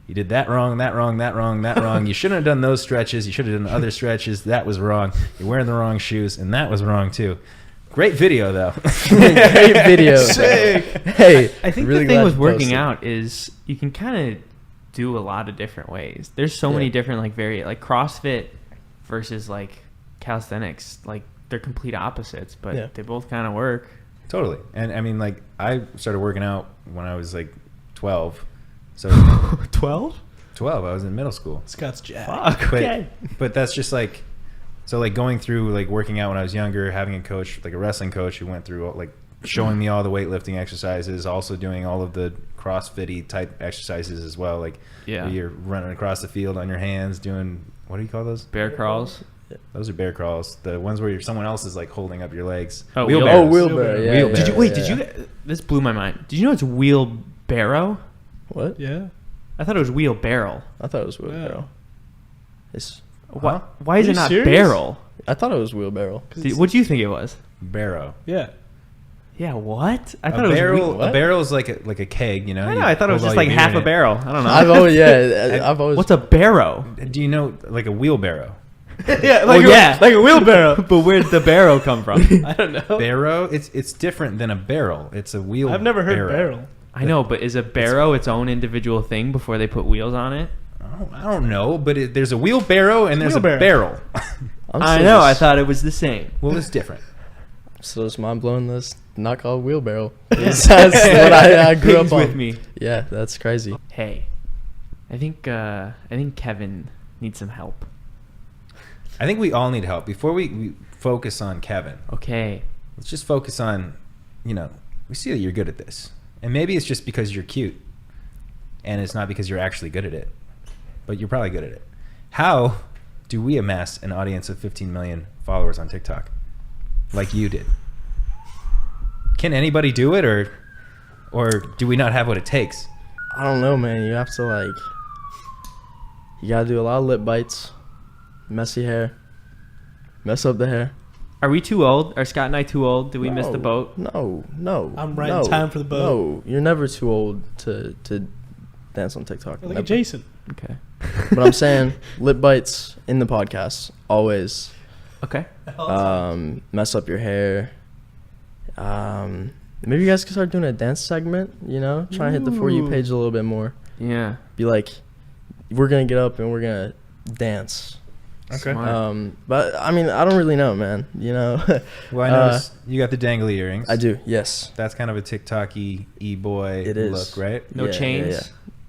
Speaker 1: you did that wrong, that wrong, that wrong, that wrong. You shouldn't have done those stretches. You should have done other stretches. That was wrong. You're wearing the wrong shoes, and that was wrong too. Great video though.
Speaker 2: Great video.
Speaker 1: Sick.
Speaker 2: Hey,
Speaker 3: I think
Speaker 2: really
Speaker 3: the thing
Speaker 2: glad
Speaker 3: with
Speaker 2: you
Speaker 3: working
Speaker 2: posted.
Speaker 3: out is you can kind of do a lot of different ways. There's so many different like CrossFit versus like calisthenics. Like they're complete opposites, but they both kind of work.
Speaker 1: Totally. And I mean, like, I started working out when I was like 12. So
Speaker 3: 12?
Speaker 1: 12, I was in middle school.
Speaker 4: Scott's jacked.
Speaker 3: Fuck.
Speaker 1: But,
Speaker 3: Okay.
Speaker 1: but that's just like, so like going through like working out when I was younger, having a coach, like a wrestling coach who went through like showing me all the weightlifting exercises, also doing all of the CrossFit-y type exercises as well. Like where you're running across the field on your hands doing, what do you call those?
Speaker 3: Bear crawls.
Speaker 1: Those are bear crawls. The ones where someone else is like holding up your legs.
Speaker 3: Oh,
Speaker 1: Wheelbarrows.
Speaker 2: wheelbarrow. Yeah,
Speaker 1: Wheelbarrow.
Speaker 3: Did you wait? Did you? This blew my mind. Did you know it's wheelbarrow?
Speaker 2: What?
Speaker 4: Yeah.
Speaker 3: I thought it was wheelbarrow.
Speaker 2: I thought it was wheelbarrow.
Speaker 4: Yeah.
Speaker 2: It's,
Speaker 3: Why? Why is
Speaker 4: Are
Speaker 3: it
Speaker 4: you
Speaker 3: not
Speaker 4: serious?
Speaker 3: barrel?
Speaker 2: I thought it was wheelbarrow.
Speaker 3: What do you think it was?
Speaker 1: Barrow.
Speaker 4: Yeah.
Speaker 3: Yeah. What? I
Speaker 1: A
Speaker 3: thought it was
Speaker 1: barrel.
Speaker 2: what?
Speaker 1: A barrel is like a keg, you know.
Speaker 3: I know.
Speaker 1: You
Speaker 3: I thought it was
Speaker 1: hold
Speaker 3: just
Speaker 1: all
Speaker 3: like
Speaker 1: your beer
Speaker 3: half
Speaker 1: in
Speaker 3: a
Speaker 1: it.
Speaker 3: barrel. I don't know.
Speaker 2: I've always.
Speaker 3: What's a barrow?
Speaker 1: Do you know like a wheelbarrow?
Speaker 4: Yeah,
Speaker 3: like
Speaker 4: a wheelbarrow.
Speaker 3: But where'd the barrow come from?
Speaker 4: I don't know.
Speaker 1: Barrow? It's different than a barrel. It's a wheel.
Speaker 4: I've never heard barrel.
Speaker 3: I know, but is a barrow its own individual thing before they put wheels on it?
Speaker 1: I don't know, but there's a wheelbarrow and there's
Speaker 4: Wheelbarrow.
Speaker 1: a barrel.
Speaker 2: I'm
Speaker 3: I
Speaker 2: still
Speaker 3: know. I
Speaker 2: just-
Speaker 3: thought it was the same.
Speaker 1: Well, it's different.
Speaker 2: Still just mind blowing this. not called wheelbarrow. That's what I grew
Speaker 3: Pigs
Speaker 2: up on.
Speaker 3: with me.
Speaker 2: Yeah, that's crazy.
Speaker 3: Hey, I think Kevin needs some help.
Speaker 1: I think we all need help. Before we focus on Kevin,
Speaker 3: Okay.
Speaker 1: let's just focus on, we see that you're good at this. And maybe it's just because you're cute. And it's not because you're actually good at it. But you're probably good at it. How do we amass an audience of 15 million followers on TikTok like you did? Can anybody do it, or do we not have what it takes?
Speaker 2: I don't know, man. You have to you gotta do a lot of lip bites, messy hair, mess up the hair.
Speaker 3: Are we too old? Are Scott and I too old? Did we miss the boat?
Speaker 2: No.
Speaker 4: I'm right in time for the boat.
Speaker 2: No, you're never too old to dance on TikTok.
Speaker 4: Look
Speaker 2: Never.
Speaker 4: at Jason.
Speaker 3: Okay.
Speaker 2: But I'm saying lip bites in the podcast always.
Speaker 3: Okay.
Speaker 2: Mess up your hair. Maybe you guys can start doing a dance segment. Try and hit the For You page a little bit more.
Speaker 3: Yeah.
Speaker 2: Be like, we're gonna get up and we're gonna dance.
Speaker 1: Okay.
Speaker 3: Smart.
Speaker 2: But I mean, I don't really know, man.
Speaker 1: Well, I noticed you got the dangly earrings.
Speaker 2: I do. Yes.
Speaker 1: That's kind of a TikTok-y e-boy
Speaker 2: It is.
Speaker 1: look, right?
Speaker 3: No
Speaker 2: Yeah,
Speaker 3: chains?
Speaker 2: yeah.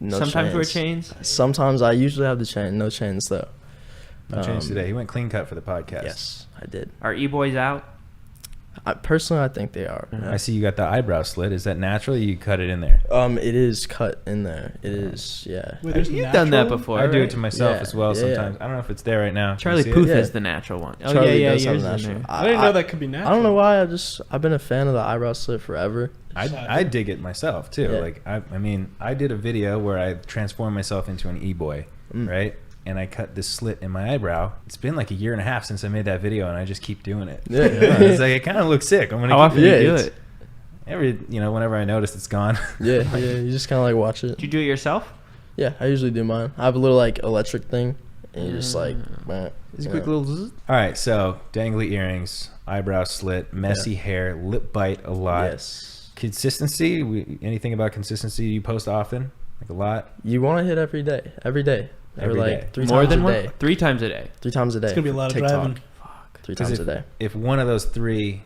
Speaker 2: No
Speaker 3: Sometimes wear
Speaker 2: chains.
Speaker 3: chains?
Speaker 2: Sometimes I usually have the chain. No chains though.
Speaker 1: No chains today. He went clean cut for the podcast.
Speaker 2: Yes, I did.
Speaker 3: Are e-boys out?
Speaker 2: Personally, I think they are.
Speaker 1: I see you got the eyebrow slit. Is that natural? Or you cut it in there.
Speaker 2: It is cut in there. It is. Yeah.
Speaker 4: Wait, there's
Speaker 3: You've done that
Speaker 4: natural?
Speaker 3: before.
Speaker 1: I do it
Speaker 3: right?
Speaker 1: to myself
Speaker 2: Yeah,
Speaker 1: as well
Speaker 2: yeah.
Speaker 1: sometimes. I don't know if it's there right now. Can
Speaker 3: Charlie
Speaker 1: you see it?
Speaker 3: Puth
Speaker 2: Yeah.
Speaker 3: is the natural one. Oh,
Speaker 2: Charlie
Speaker 3: yeah,
Speaker 2: does have
Speaker 3: yours
Speaker 2: a
Speaker 3: is in
Speaker 2: natural.
Speaker 3: there.
Speaker 4: I didn't know that could be natural.
Speaker 2: I don't know why. I've been a fan of the eyebrow slit forever.
Speaker 1: I dig it myself too.
Speaker 2: Yeah.
Speaker 1: Like I did a video where I transformed myself into an e-boy, right? And I cut this slit in my eyebrow. It's been like a year and a half since I made that video, and I just keep doing it.
Speaker 2: Yeah.
Speaker 1: It's like it kind of looks sick. I'm gonna
Speaker 3: How
Speaker 1: keep
Speaker 3: often
Speaker 2: Yeah,
Speaker 3: do you do
Speaker 2: it's-
Speaker 3: it?
Speaker 1: whenever I notice it's gone.
Speaker 2: Yeah. You just kind of watch it.
Speaker 3: Do you do it yourself?
Speaker 2: Yeah, I usually do mine. I have a little electric thing, and you just
Speaker 1: It's a quick little. Zzz. All right, so dangly earrings, eyebrow slit, messy hair, lip bite a lot.
Speaker 2: Yes.
Speaker 1: Consistency. Anything about consistency? You post often, like a lot.
Speaker 2: You want to hit every day. Every day.
Speaker 1: Every
Speaker 2: Or
Speaker 1: day.
Speaker 2: 3
Speaker 3: More
Speaker 2: times
Speaker 3: than
Speaker 2: a
Speaker 3: one?
Speaker 2: day.
Speaker 3: 3 times a day.
Speaker 2: 3 times a day.
Speaker 4: It's gonna be a lot of
Speaker 2: TikTok.
Speaker 4: driving.
Speaker 2: 3
Speaker 1: 'Cause
Speaker 2: times a day.
Speaker 1: If one of those three,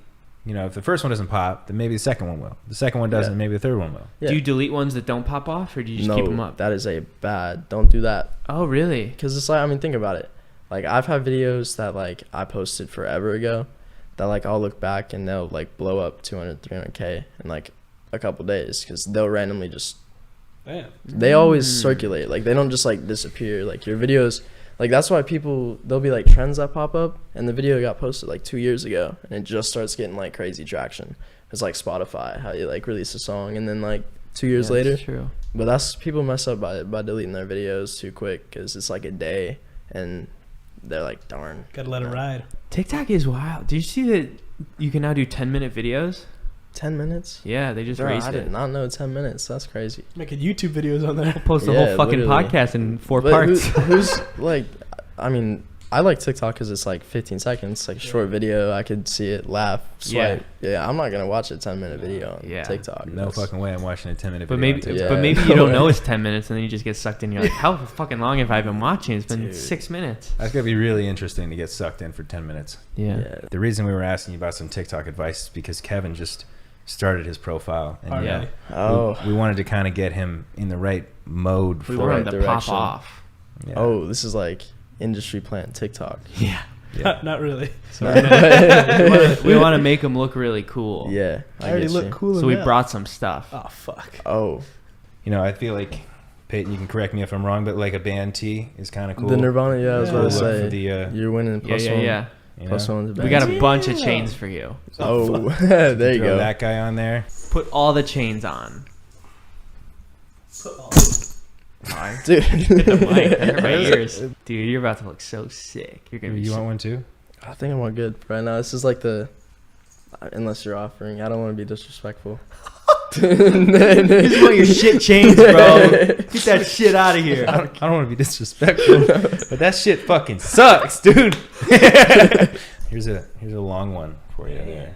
Speaker 1: if the first one doesn't pop, then maybe the second one will. The second one doesn't,
Speaker 2: Yeah.
Speaker 1: maybe the third one will.
Speaker 2: Yeah.
Speaker 3: Do you delete ones that don't pop off, or do you just keep them up?
Speaker 2: That is a bad. Don't do that.
Speaker 3: Oh, really?
Speaker 2: Because it's like, think about it. Like, I've had videos that, I posted forever ago that, I'll look back and they'll, blow up 200, 300K in, a couple days because they'll randomly just...
Speaker 4: Damn.
Speaker 2: They always circulate. They don't just, disappear. Your videos... that's why there'll be, trends that pop up, and the video got posted, 2 years ago, and it just starts getting, crazy traction. It's like Spotify, how you, release a song, and then, 2 years later...
Speaker 3: That's true.
Speaker 2: But that's people mess up by deleting their videos too quick because it's a day and they're like, darn.
Speaker 4: Gotta let it ride.
Speaker 3: TikTok is wild. Did you see that you can now do 10-minute videos?
Speaker 2: 10 minutes?
Speaker 3: Yeah, they just
Speaker 2: Bro,
Speaker 3: raised
Speaker 2: I
Speaker 3: it.
Speaker 2: did not know 10 minutes. That's crazy.
Speaker 4: Making YouTube videos on there.
Speaker 3: Post the
Speaker 2: Yeah,
Speaker 3: whole fucking
Speaker 2: literally.
Speaker 3: podcast in 4
Speaker 2: But
Speaker 3: parts.
Speaker 2: who's I like TikTok because it's 15 seconds, a short video. I could see it, laugh, swipe. Yeah, I'm not gonna watch a 10-minute video on
Speaker 3: Yeah.
Speaker 2: TikTok.
Speaker 1: No
Speaker 2: That's-
Speaker 1: fucking way I'm watching a 10-minute
Speaker 3: But
Speaker 1: video.
Speaker 3: maybe,
Speaker 1: on TikTok.
Speaker 2: Yeah.
Speaker 3: but maybe you don't know it's 10 minutes, and then you just get sucked in. You're like, how fucking long have I been watching? It's been
Speaker 2: Dude.
Speaker 3: 6 minutes.
Speaker 1: That's gonna be really interesting to get sucked in for 10 minutes.
Speaker 3: Yeah.
Speaker 1: The reason we were asking you about some TikTok advice is because Kevin just started his profile, and
Speaker 4: Already.
Speaker 2: Oh.
Speaker 1: we wanted to kind of get him in the right mode
Speaker 3: We
Speaker 1: for
Speaker 3: want
Speaker 2: right
Speaker 3: him to
Speaker 2: direction.
Speaker 3: pop off.
Speaker 1: Yeah.
Speaker 2: Oh, this is industry plant TikTok.
Speaker 3: Yeah.
Speaker 1: Yeah.
Speaker 4: Not really.
Speaker 3: So we're gonna, we want to make him look really cool.
Speaker 2: Yeah,
Speaker 4: I already
Speaker 2: get
Speaker 4: look
Speaker 2: you.
Speaker 4: cool.
Speaker 3: So we
Speaker 4: enough.
Speaker 3: brought some stuff.
Speaker 4: Oh fuck.
Speaker 2: Oh,
Speaker 1: I feel like Peyton, you can correct me if I'm wrong, but a band tee is kind of cool.
Speaker 2: the Nirvana. Yeah, I was
Speaker 4: Yeah.
Speaker 2: about to
Speaker 1: Cool look
Speaker 2: say
Speaker 1: for the,
Speaker 2: you're winning
Speaker 3: Yeah,
Speaker 2: plus
Speaker 3: yeah,
Speaker 2: one.
Speaker 3: yeah.
Speaker 2: Plus one to
Speaker 3: We got
Speaker 2: band.
Speaker 3: a bunch of
Speaker 4: Yeah.
Speaker 3: chains for you.
Speaker 2: Oh, there you
Speaker 1: throw
Speaker 2: go.
Speaker 1: that guy on there.
Speaker 3: Put all the chains on.
Speaker 2: Dude.
Speaker 3: Hit the mic. That hurt my ears. Dude, you're about to look so sick. You're gonna be
Speaker 1: You
Speaker 3: sick.
Speaker 1: want one too?
Speaker 2: I think I'm all good right now. This is unless you're offering. I don't want to be disrespectful.
Speaker 3: You just want your shit chains, bro. Get that shit out of here.
Speaker 1: I don't want to be disrespectful, but that shit fucking sucks, dude. here's a long one for you there.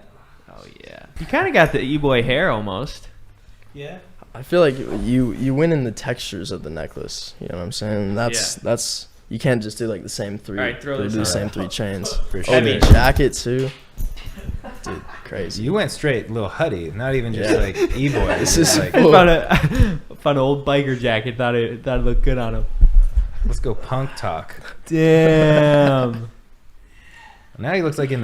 Speaker 3: Oh yeah. You kind of got the e-boy hair almost.
Speaker 4: Yeah.
Speaker 2: I feel like you win in the textures of the necklace. You know what I'm saying? That's you can't just do the same 3.
Speaker 3: All right, throw
Speaker 2: do
Speaker 3: this
Speaker 2: the
Speaker 3: on.
Speaker 2: same 3 chains.
Speaker 1: For
Speaker 2: Oh,
Speaker 1: sure.
Speaker 2: the jacket too. Dude, crazy.
Speaker 1: You went straight little Huddy, not even just like E-boy.
Speaker 2: This is
Speaker 1: like,
Speaker 3: found an old biker jacket. Thought it looked good on him.
Speaker 1: let's go punk talk.
Speaker 3: Damn.
Speaker 1: Now he looks like he's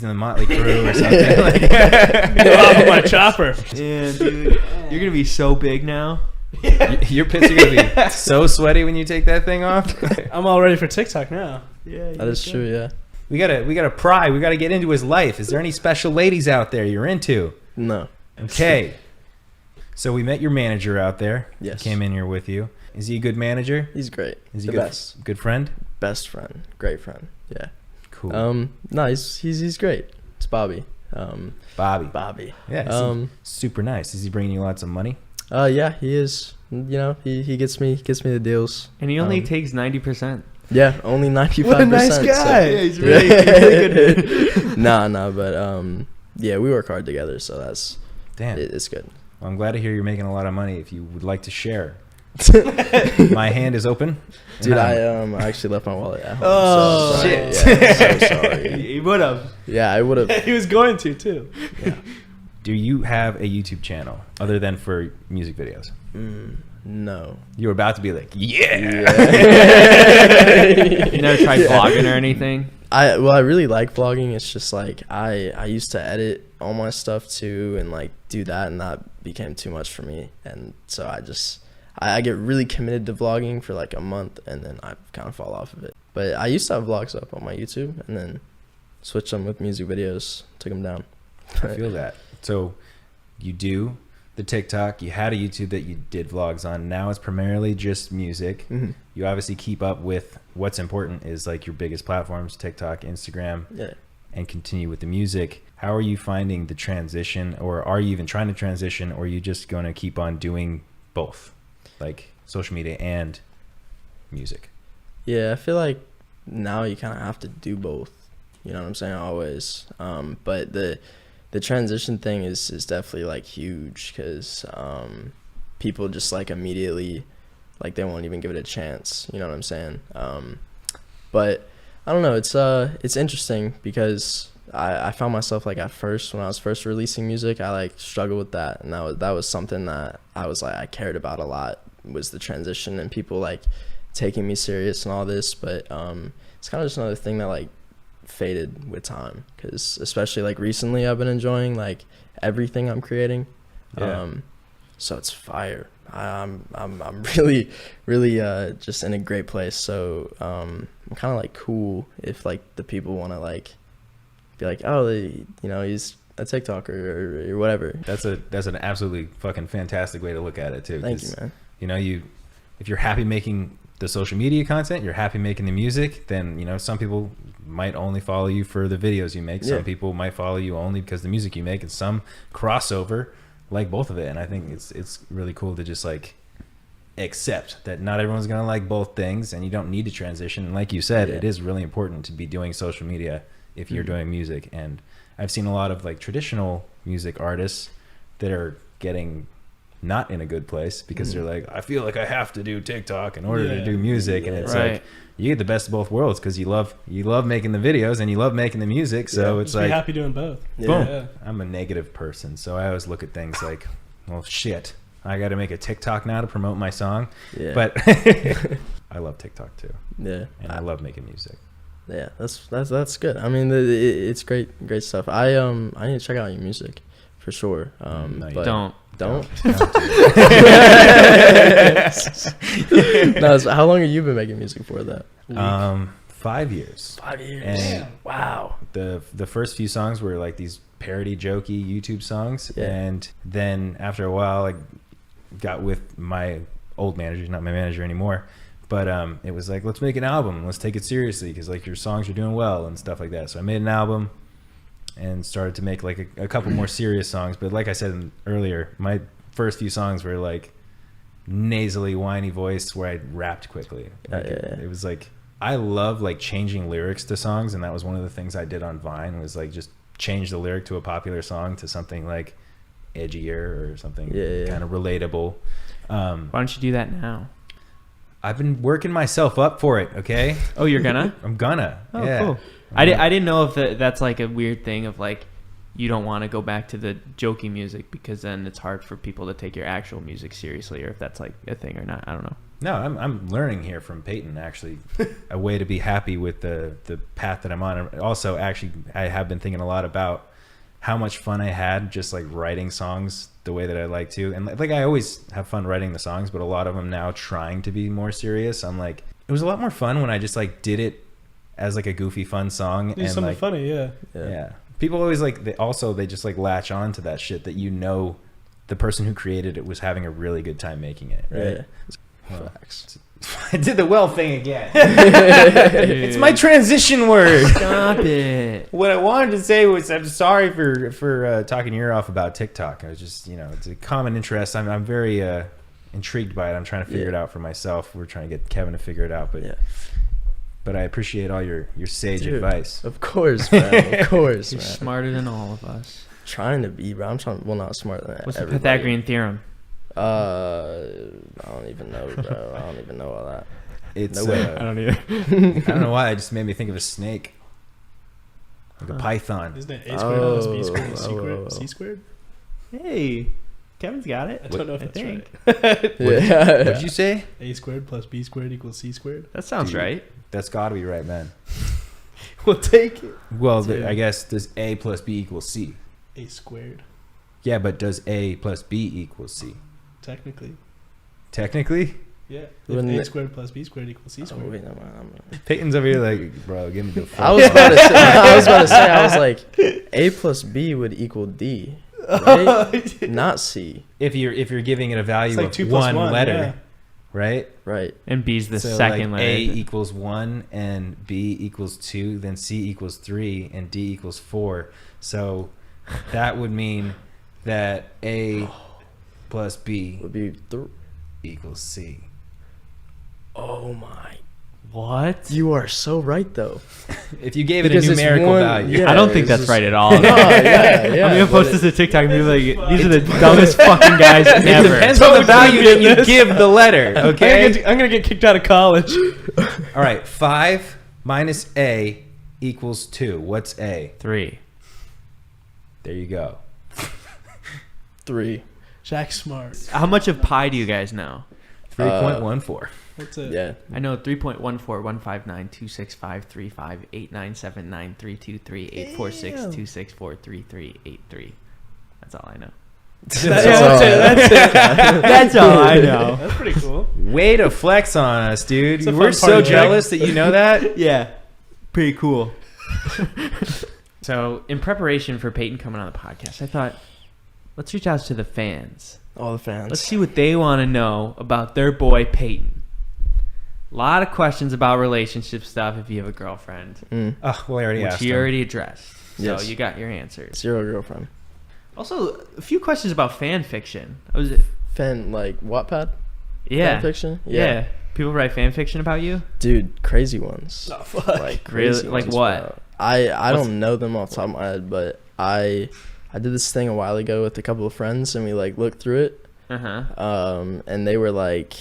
Speaker 1: in the Motley Crue or something. Like,
Speaker 4: Get off of my chopper.
Speaker 3: Damn, dude. You're gonna be so big now.
Speaker 1: your pits are gonna be so sweaty when you take that thing off.
Speaker 4: I'm all ready for TikTok now.
Speaker 3: Yeah,
Speaker 2: That is true, yeah.
Speaker 1: We gotta pry. We gotta get into his life. Is there any special ladies out there you're into?
Speaker 2: No.
Speaker 1: Okay. So we met your manager out there.
Speaker 2: Yes.
Speaker 1: He came in here with you. Is he a good manager?
Speaker 2: He's great.
Speaker 1: Is he
Speaker 2: the
Speaker 1: good,
Speaker 2: best.
Speaker 1: good friend?
Speaker 2: Best friend. Great friend. Yeah.
Speaker 1: Cool.
Speaker 2: No, he's great. It's Bobby.
Speaker 1: Bobby. Yeah. Super nice. Is he bringing you lots of money?
Speaker 2: Yeah, he is. You know, he gets me the deals.
Speaker 3: And he only takes 90%.
Speaker 2: Yeah, only 95%.
Speaker 4: What a nice guy.
Speaker 3: Yeah, he's really good.
Speaker 2: Nah, but yeah, we work hard together, so that's
Speaker 1: Damn.
Speaker 2: it's good.
Speaker 1: Well, I'm glad to hear you're making a lot of money. If you would like to share, my hand is open.
Speaker 2: Dude, I actually left my wallet at home.
Speaker 3: Oh,
Speaker 2: so sorry.
Speaker 1: shit.
Speaker 2: Yeah, so sorry.
Speaker 3: He would have.
Speaker 2: Yeah, I would have.
Speaker 4: He was going to too.
Speaker 2: Yeah.
Speaker 1: Do you have a YouTube channel other than for music videos?
Speaker 2: No.
Speaker 1: You were about to be like, yeah.
Speaker 3: You never tried vlogging or anything?
Speaker 2: I really like vlogging. It's just like I used to edit all my stuff too and like do that, and that became too much for me. And so I get really committed to vlogging for like a month, and then I kind of fall off of it. But I used to have vlogs up on my YouTube, and then switched them with music videos, took them down.
Speaker 1: I feel that. So you do the TikTok, you had a YouTube that you did vlogs on. Now it's primarily just music.
Speaker 2: Mm-hmm.
Speaker 1: You obviously keep up with what's important is like your biggest platforms, TikTok, Instagram,
Speaker 2: Yeah.
Speaker 1: and continue with the music. How are you finding the transition, or are you even trying to transition, or are you just going to keep on doing both, like social media and music?
Speaker 2: Yeah, I feel like now you kind of have to do both. You know what I'm saying? Always. But the transition thing is definitely like huge, because people just like immediately, like they won't even give it a chance. You know what I'm saying? But I don't know. It's interesting because I found myself like at first, when I was first releasing music, I like struggled with that, and that was something that I was like I cared about a lot, was the transition and people like taking me serious and all this. But it's kind of just another thing that like faded with time, because especially like recently I've been enjoying like everything I'm creating.
Speaker 1: Yeah.
Speaker 2: So it's fire. I'm really just in a great place. So I'm kind of like cool if like the people want to like be like, oh, he's a TikToker or whatever.
Speaker 1: That's an absolutely fucking fantastic way to look at it too.
Speaker 2: Thank you, man.
Speaker 1: You know, if you're happy making the social media content, you're happy making the music, then, you know, some people might only follow you for the videos you make. Some people might follow you only because the music you make, and some crossover like both of it. And I think it's really cool to just like accept that not everyone's going to like both things, and you don't need to transition. And like you said, it is really important to be doing social media if you're doing music. And I've seen a lot of like traditional music artists that are getting not in a good place because they're like, I feel like I have to do TikTok in order to do music. And it's like, you get the best of both worlds, because you love making the videos and you love making the music. So it's
Speaker 4: just
Speaker 1: like,
Speaker 4: be happy doing both.
Speaker 1: boom.
Speaker 4: Yeah.
Speaker 1: I'm a negative person, so I always look at things like, well, shit, I got to make a TikTok now to promote my song. Yeah. But I love TikTok too.
Speaker 2: Yeah.
Speaker 1: And I love making music.
Speaker 2: Yeah, that's good. I mean, it's great stuff. I need to check out your music for sure.
Speaker 3: No,
Speaker 2: but
Speaker 3: don't.
Speaker 2: No, so how long have you been making music for that?
Speaker 1: 5 years.
Speaker 2: 5 years.
Speaker 1: And
Speaker 2: wow.
Speaker 1: The first few songs were like these parody jokey YouTube songs, and then after a while I got with my old manager, not my manager anymore, but it was like, let's make an album, let's take it seriously, because like your songs are doing well and stuff like that. So I made an album and started to make like a couple more serious songs. But like I said earlier, my first few songs were like nasally, whiny voice where I rapped quickly. Like it was like, I love like changing lyrics to songs, and that was one of the things I did on Vine, was like just change the lyric to a popular song to something like edgier or something kind of relatable.
Speaker 3: Why don't you do that now?
Speaker 1: I've been working myself up for it. Okay.
Speaker 3: Oh, you're gonna?
Speaker 1: I'm gonna.
Speaker 3: Oh, cool. I didn't know if that's like a weird thing of like you don't want to go back to the jokey music because then it's hard for people to take your actual music seriously, or if that's like a thing or not. I don't know.
Speaker 1: No, I'm learning here from Peyton, actually, a way to be happy with the path that I'm on. And also, actually, I have been thinking a lot about how much fun I had just like writing songs the way that I like to. And like I always have fun writing the songs, but a lot of them now trying to be more serious. I'm like, it was a lot more fun when I just like did it as like a goofy fun song.
Speaker 4: Do
Speaker 1: and
Speaker 4: something
Speaker 1: like,
Speaker 4: funny, yeah.
Speaker 1: People always like, they just like latch on to that shit that the person who created it was having a really good time making it. Right.
Speaker 2: Yeah.
Speaker 1: Well,
Speaker 2: Facts.
Speaker 1: I did the well thing again. It's my transition word.
Speaker 3: Stop it.
Speaker 1: What I wanted to say was I'm sorry for talking your ear off about TikTok. I was just, it's a common interest. I'm very intrigued by it. I'm trying to figure it out for myself. We're trying to get Kevin to figure it out, but I appreciate all your sage advice.
Speaker 2: Of course, man. Of course,
Speaker 3: You're
Speaker 2: man.
Speaker 3: smarter than all of us.
Speaker 2: Trying to be, bro. Not smarter than
Speaker 3: What's
Speaker 2: everybody.
Speaker 3: the Pythagorean theorem?
Speaker 2: I don't even know, bro. I don't even know all that.
Speaker 1: It's
Speaker 2: No way.
Speaker 3: I don't either.
Speaker 1: I don't know why. It just made me think of a snake, like a python.
Speaker 4: Isn't it A squared plus B squared equals
Speaker 2: Oh.
Speaker 4: C squared?
Speaker 3: Hey, Kevin's got it.
Speaker 4: I don't know if
Speaker 3: I
Speaker 4: that's
Speaker 3: think.
Speaker 4: right.
Speaker 2: Yeah.
Speaker 1: What did you say?
Speaker 4: A squared plus B squared equals C squared.
Speaker 3: That sounds
Speaker 1: Dude.
Speaker 3: right.
Speaker 1: That's got to be right, man.
Speaker 4: We'll take it.
Speaker 1: Well,
Speaker 4: Dude.
Speaker 1: I guess does A plus B equal C?
Speaker 4: A squared,
Speaker 1: Yeah, but does A plus B equal C?
Speaker 4: technically.
Speaker 1: Technically?
Speaker 4: Yeah. If
Speaker 2: Wouldn't
Speaker 4: A
Speaker 2: it-
Speaker 4: squared plus B squared equals C
Speaker 2: Oh,
Speaker 4: squared.
Speaker 2: wait, no, I'm
Speaker 1: Peyton's over here like, bro, give me the fuck.
Speaker 2: I was about to say, I was like, A plus B would equal D, right? Not C,
Speaker 1: If you're giving it a value
Speaker 4: It's like
Speaker 1: of
Speaker 4: 2 plus
Speaker 1: one
Speaker 4: 1,
Speaker 1: letter,
Speaker 4: yeah.
Speaker 1: right?
Speaker 2: right?
Speaker 3: And B's the
Speaker 1: So
Speaker 3: second
Speaker 1: like
Speaker 3: letter.
Speaker 1: A equals 1 and B equals 2, then C equals 3 and D equals 4. So that would mean that A plus B
Speaker 2: Would be
Speaker 1: equals C.
Speaker 2: Oh my!
Speaker 3: What?
Speaker 2: You are so right, though.
Speaker 1: If you gave it
Speaker 2: Because
Speaker 1: a
Speaker 2: it's
Speaker 1: numerical
Speaker 2: one-
Speaker 1: value.
Speaker 2: yeah.
Speaker 3: I don't think
Speaker 2: it's
Speaker 3: that's
Speaker 2: just-
Speaker 3: right at all.
Speaker 2: No, yeah.
Speaker 3: I'm gonna
Speaker 2: but
Speaker 3: post
Speaker 2: it-
Speaker 3: this to TikTok and be like, "These are the dumbest fucking guys
Speaker 1: It
Speaker 3: ever."
Speaker 1: depends on the value that you give the letter, okay?
Speaker 4: I'm gonna get kicked out of college.
Speaker 1: All right, 5 minus A equals 2. What's A?
Speaker 3: 3.
Speaker 1: There you go.
Speaker 2: 3.
Speaker 4: Jack Smart.
Speaker 3: How much of pi do you guys know?
Speaker 1: 3.14.
Speaker 4: What's it?
Speaker 2: Yeah.
Speaker 3: I know 3.141592653358979322384626433383. That's all I know. That's all I know.
Speaker 4: That's pretty cool.
Speaker 1: Way to flex on us, dude.
Speaker 4: It's a
Speaker 1: We're
Speaker 4: fun
Speaker 1: so
Speaker 4: party, Jack.
Speaker 1: jealous that you know that.
Speaker 3: Yeah, pretty cool. So, in preparation for Peyton coming on the podcast, I thought, let's reach out to the fans.
Speaker 2: All the fans.
Speaker 3: Let's see what they want to know about their boy Peyton. A lot of questions about relationship stuff if you have a girlfriend,
Speaker 1: Oh, well, I already
Speaker 3: which
Speaker 1: asked
Speaker 3: you
Speaker 1: him.
Speaker 3: already addressed. So
Speaker 2: Yes.
Speaker 3: you got your answers.
Speaker 2: 0 girlfriend.
Speaker 3: Also, a few questions about fan fiction.
Speaker 2: Fan like Wattpad?
Speaker 3: Yeah.
Speaker 2: Fan fiction?
Speaker 3: Yeah. People write fan fiction about you?
Speaker 2: Dude, crazy ones.
Speaker 4: Oh, fuck.
Speaker 2: Like crazy
Speaker 3: Really? Like
Speaker 2: ones,
Speaker 3: what?
Speaker 2: bro. I don't know them off the top of my head, but I did this thing a while ago with a couple of friends and we like looked through it.
Speaker 3: Uh-huh.
Speaker 2: And they were like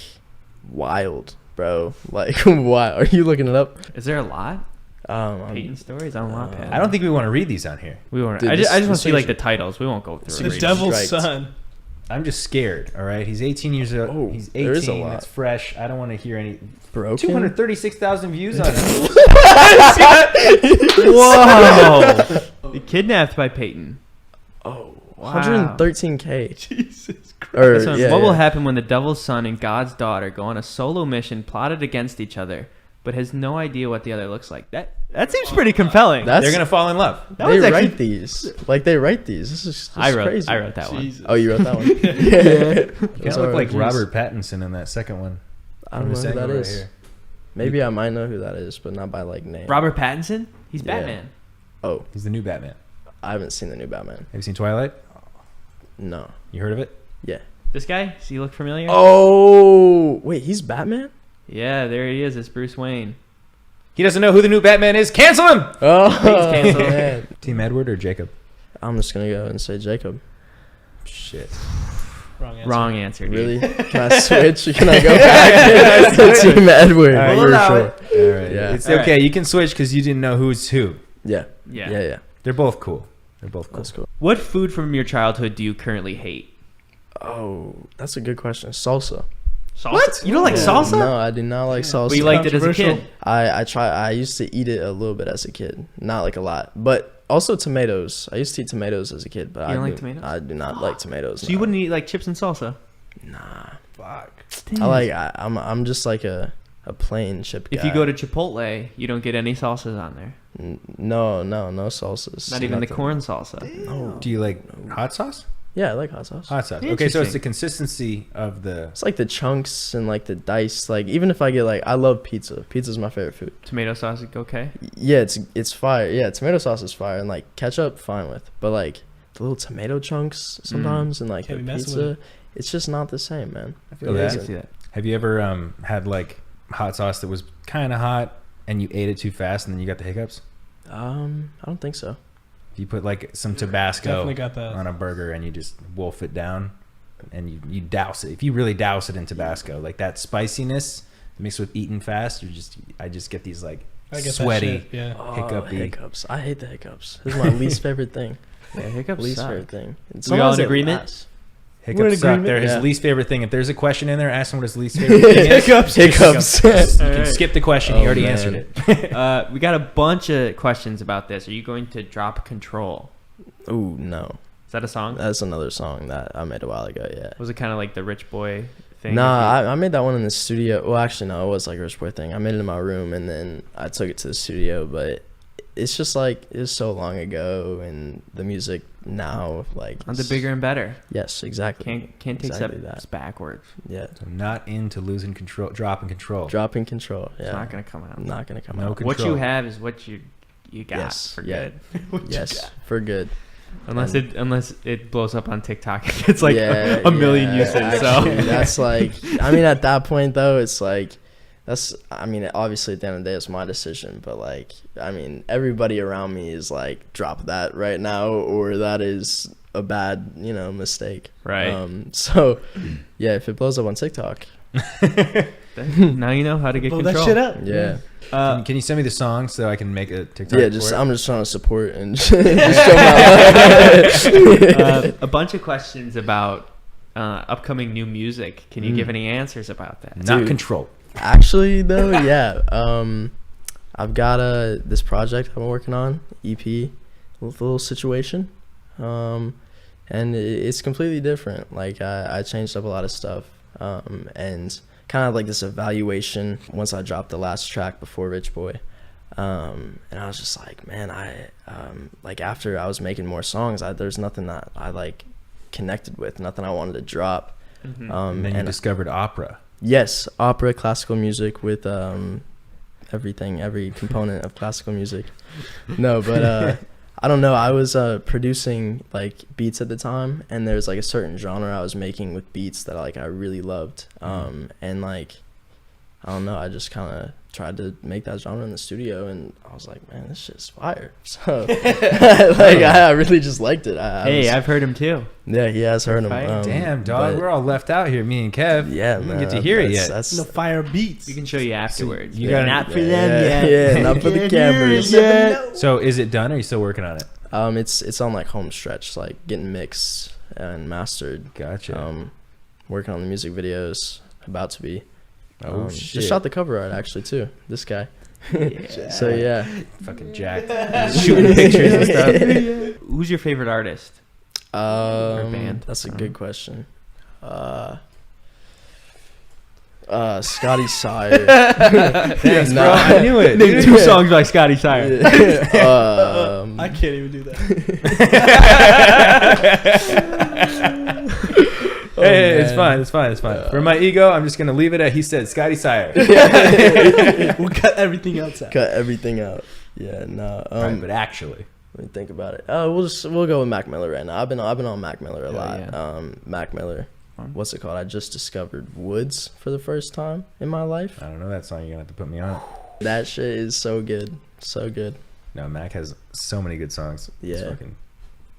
Speaker 2: wild, bro. Like why are you looking it up?
Speaker 3: Is there a lot?
Speaker 2: I'm-
Speaker 3: Peyton stories on Wattpad.
Speaker 1: I don't think we want to read these on here.
Speaker 3: We won't.
Speaker 2: Dude,
Speaker 3: I just
Speaker 2: this
Speaker 3: want to see like the
Speaker 2: search-
Speaker 3: titles. We won't go through
Speaker 4: The
Speaker 3: it.
Speaker 2: Secret
Speaker 4: Devil's
Speaker 2: Striked.
Speaker 4: Son.
Speaker 1: I'm just scared, all right? He's 18 years old.
Speaker 2: Oh,
Speaker 1: He's
Speaker 2: there is a
Speaker 1: 18.
Speaker 2: lot.
Speaker 1: It's fresh. I don't want to hear any.
Speaker 2: broken.
Speaker 1: 236,000 views on it.
Speaker 3: Whoa! Kidnapped by Peyton.
Speaker 2: Oh,
Speaker 3: Wow.
Speaker 2: 113K.
Speaker 4: Jesus Christ.
Speaker 2: Or,
Speaker 3: This one,
Speaker 2: yeah,
Speaker 3: what will
Speaker 2: yeah.
Speaker 3: happen when the devil's son and God's daughter go on a solo mission plotted against each other, but has no idea what the other looks like? That seems pretty compelling.
Speaker 2: That's-
Speaker 1: They're going to fall in love.
Speaker 3: That
Speaker 2: They
Speaker 3: was actually-
Speaker 2: write these. Like they write these. This is crazy.
Speaker 3: I wrote that one.
Speaker 4: Jesus.
Speaker 2: Oh, you wrote that one.
Speaker 1: You kind
Speaker 2: Those
Speaker 1: of look
Speaker 2: are
Speaker 1: like
Speaker 2: RGs.
Speaker 1: Robert Pattinson in that second one.
Speaker 2: I don't
Speaker 1: From
Speaker 2: know
Speaker 1: the
Speaker 2: who that
Speaker 1: second right
Speaker 2: is.
Speaker 1: here.
Speaker 2: Maybe I might know who that is, but not by like name.
Speaker 3: Robert Pattinson? He's
Speaker 2: Yeah.
Speaker 3: Batman.
Speaker 2: Oh,
Speaker 1: He's the new Batman.
Speaker 2: I haven't seen the new Batman.
Speaker 1: Have you seen Twilight?
Speaker 2: No.
Speaker 1: You heard of it?
Speaker 2: Yeah.
Speaker 3: This guy? Does he look familiar?
Speaker 2: Oh, wait, he's Batman?
Speaker 3: Yeah, there he is. It's Bruce Wayne.
Speaker 1: He doesn't know who the new Batman is. Cancel him!
Speaker 2: Oh,
Speaker 3: canceled.
Speaker 2: man.
Speaker 1: Team Edward or Jacob?
Speaker 2: I'm just gonna go and say Jacob.
Speaker 1: Shit.
Speaker 4: Wrong answer.
Speaker 3: Wrong answer, dude.
Speaker 2: Really? Can I switch? Can I go back to Team Edward?
Speaker 1: All right,
Speaker 3: We'll
Speaker 2: for
Speaker 3: allow
Speaker 2: sure.
Speaker 3: it.
Speaker 1: All right.
Speaker 2: Yeah.
Speaker 1: It's
Speaker 3: All
Speaker 1: okay.
Speaker 3: right.
Speaker 1: You can switch because you didn't know who's who.
Speaker 2: Yeah.
Speaker 3: Yeah.
Speaker 2: Yeah. Yeah.
Speaker 1: They're both cool. They're both cool.
Speaker 2: That's cool.
Speaker 3: What food from your childhood do you currently hate?
Speaker 2: Oh, that's a good question. Salsa.
Speaker 3: Salsa? What? You don't like
Speaker 2: Yeah,
Speaker 3: salsa?
Speaker 2: No, I do not like salsa.
Speaker 3: But you liked it as a kid.
Speaker 2: I used to eat it a little bit as a kid, not like a lot, but also tomatoes. I used to eat tomatoes as a kid, but
Speaker 3: You don't like tomatoes?
Speaker 2: I do not like tomatoes.
Speaker 3: So you wouldn't eat like chips and salsa?
Speaker 2: Nah.
Speaker 1: Fuck.
Speaker 2: I'm just like a plain chip guy.
Speaker 3: If you go to Chipotle, you don't get any salsas on there.
Speaker 2: No salsas.
Speaker 3: Not even the
Speaker 2: Nothing.
Speaker 3: corn salsa.
Speaker 2: No.
Speaker 1: Do you like hot sauce?
Speaker 2: Yeah, I like hot sauce.
Speaker 1: Hot sauce. Okay, so it's
Speaker 3: Interesting.
Speaker 1: the consistency of the.
Speaker 2: It's like the chunks and like the dice. Like even if I get like, I love pizza. Pizza's my favorite food.
Speaker 3: Tomato sauce is okay?
Speaker 2: Yeah, it's fire. Yeah, tomato sauce is fire, and like ketchup, fine with. But like the little tomato chunks sometimes, and like
Speaker 4: Can't
Speaker 2: the
Speaker 4: be messing
Speaker 2: pizza,
Speaker 4: with
Speaker 2: it's just not the same, man.
Speaker 1: I feel
Speaker 3: Yeah, I
Speaker 1: that.
Speaker 3: can see that.
Speaker 1: Have you ever had like hot sauce that was kind of hot and you ate it too fast and then you got the hiccups?
Speaker 2: I don't think so.
Speaker 1: If you put like some Tabasco
Speaker 4: Definitely got that.
Speaker 1: on a burger and you just wolf it down and you douse it. If you really douse it in Tabasco, like that spiciness mixed with eating fast, I just get these like
Speaker 4: I get
Speaker 1: sweaty.
Speaker 4: that shit, yeah.
Speaker 1: Hiccupy.
Speaker 2: Hiccups. I hate the hiccups. This is my least favorite thing.
Speaker 3: Yeah, hiccups
Speaker 2: Least
Speaker 3: suck.
Speaker 2: favorite thing. And
Speaker 3: We all in
Speaker 2: sometimes it
Speaker 3: agreement?
Speaker 2: lasts.
Speaker 4: We're in
Speaker 1: Hiccups suck.
Speaker 4: agreement?
Speaker 1: They're his
Speaker 2: Yeah.
Speaker 1: least favorite thing. If there's a question in there, ask him what his least favorite thing is.
Speaker 2: Hiccups.
Speaker 1: You
Speaker 3: All
Speaker 1: can
Speaker 3: right.
Speaker 1: skip the question.
Speaker 2: Oh,
Speaker 1: He already
Speaker 2: man.
Speaker 1: answered it.
Speaker 3: We got a bunch of questions about this. Are you going to drop control?
Speaker 2: Ooh, no.
Speaker 3: Is that a song?
Speaker 2: That's another song that I made a while ago. Yeah.
Speaker 3: Was it kind of like the rich boy thing?
Speaker 2: Nah, I made that one in the studio. Well, actually, no, it was like a Rich Boy thing. I made it in my room, and then I took it to the studio. But it's just like it was so long ago, and the music now, like
Speaker 3: On the bigger and better.
Speaker 2: Yes, exactly.
Speaker 3: Can't take
Speaker 2: Exactly
Speaker 3: steps
Speaker 2: that.
Speaker 3: backwards.
Speaker 2: Yeah,
Speaker 1: So not into losing control, dropping control.
Speaker 2: dropping control. Yeah,
Speaker 3: It's not gonna come out.
Speaker 2: not gonna come
Speaker 1: No
Speaker 2: out.
Speaker 1: control.
Speaker 3: What you have is what you got
Speaker 2: Yes,
Speaker 3: for
Speaker 2: yeah.
Speaker 3: good.
Speaker 2: Yes, for good.
Speaker 3: Unless it blows up on TikTok. It's like
Speaker 2: Yeah,
Speaker 3: a million
Speaker 2: yeah,
Speaker 3: uses.
Speaker 2: actually,
Speaker 3: So
Speaker 2: that's like, I mean, at that point though, it's like, I mean, obviously at the end of the day, it's my decision, but like, I mean, everybody around me is like, drop that right now, or that is a bad, mistake.
Speaker 3: right.
Speaker 2: So yeah, if it blows up on TikTok,
Speaker 3: Now you know how to get
Speaker 4: Blow
Speaker 3: control.
Speaker 4: that shit up.
Speaker 2: yeah.
Speaker 1: Can you send me the song so I can make a TikTok?
Speaker 2: Yeah,
Speaker 1: for it?
Speaker 2: I'm just trying to support and just show my love.
Speaker 3: A bunch of questions about upcoming new music. Can you give any answers about that?
Speaker 1: not
Speaker 2: Dude.
Speaker 1: control.
Speaker 2: Actually, though, yeah. I've got this project I've been working on, EP, little situation, and it's completely different. Like I changed up a lot of stuff, and kind of like this evaluation once I dropped the last track before Rich Boy. And I was just like, man, like after I was making more songs, there's nothing that I like connected with, nothing I wanted to drop.
Speaker 3: Mhm.
Speaker 1: And then you discovered opera.
Speaker 2: Yes, opera, classical music with everything, every component of classical music. No, but I don't know. I was producing like beats at the time, and there's like a certain genre I was making with beats that like I really loved. And like I don't know, I just kind of tried to make that genre in the studio, and I was like, man, this shit's fire. So like I really just liked it.
Speaker 3: I've heard him too.
Speaker 2: Yeah, he has heard him.
Speaker 3: Fire.
Speaker 1: Damn, dog,
Speaker 2: but-
Speaker 1: we're all left out here. Me and Kev.
Speaker 2: Yeah,
Speaker 1: we
Speaker 2: man.
Speaker 1: didn't get to hear it yet.
Speaker 2: That's
Speaker 4: No fire beats.
Speaker 3: We can show you afterwards.
Speaker 1: you
Speaker 3: but
Speaker 1: gotta-
Speaker 3: not for
Speaker 2: yeah,
Speaker 3: them yet.
Speaker 2: Yeah, not for the cameras.
Speaker 1: So is it done? Or are you still working on it?
Speaker 2: It's on like home stretch, like getting mixed and mastered.
Speaker 1: Gotcha.
Speaker 2: Working on the music videos, about to be.
Speaker 1: Oh shit!
Speaker 2: Just shot the cover art actually too. This guy.
Speaker 3: Yeah.
Speaker 2: So yeah.
Speaker 1: Fucking jacked. Shooting pictures and stuff.
Speaker 3: Who's your favorite artist? band?
Speaker 2: That's a good question. Scotty Sire.
Speaker 1: Thanks, bro. I knew it.
Speaker 3: Name 2 songs by Scotty Sire.
Speaker 4: I can't even do that.
Speaker 1: Hey, it's fine. It's fine. It's fine. For my ego, I'm just gonna leave it at he said Scotty Sire.
Speaker 4: We'll cut everything else out.
Speaker 2: Cut everything out. Yeah, no.
Speaker 1: Right, but actually,
Speaker 2: Let me think about it. We'll go with Mac Miller right now. I've been on Mac Miller a lot.
Speaker 3: Yeah.
Speaker 2: Mac Miller. What's it called? I just discovered Woods for the first time in my life.
Speaker 1: I don't know that song. You're gonna have to put me on.
Speaker 2: That shit is so good. So good.
Speaker 1: No, Mac has so many good songs.
Speaker 2: Yeah.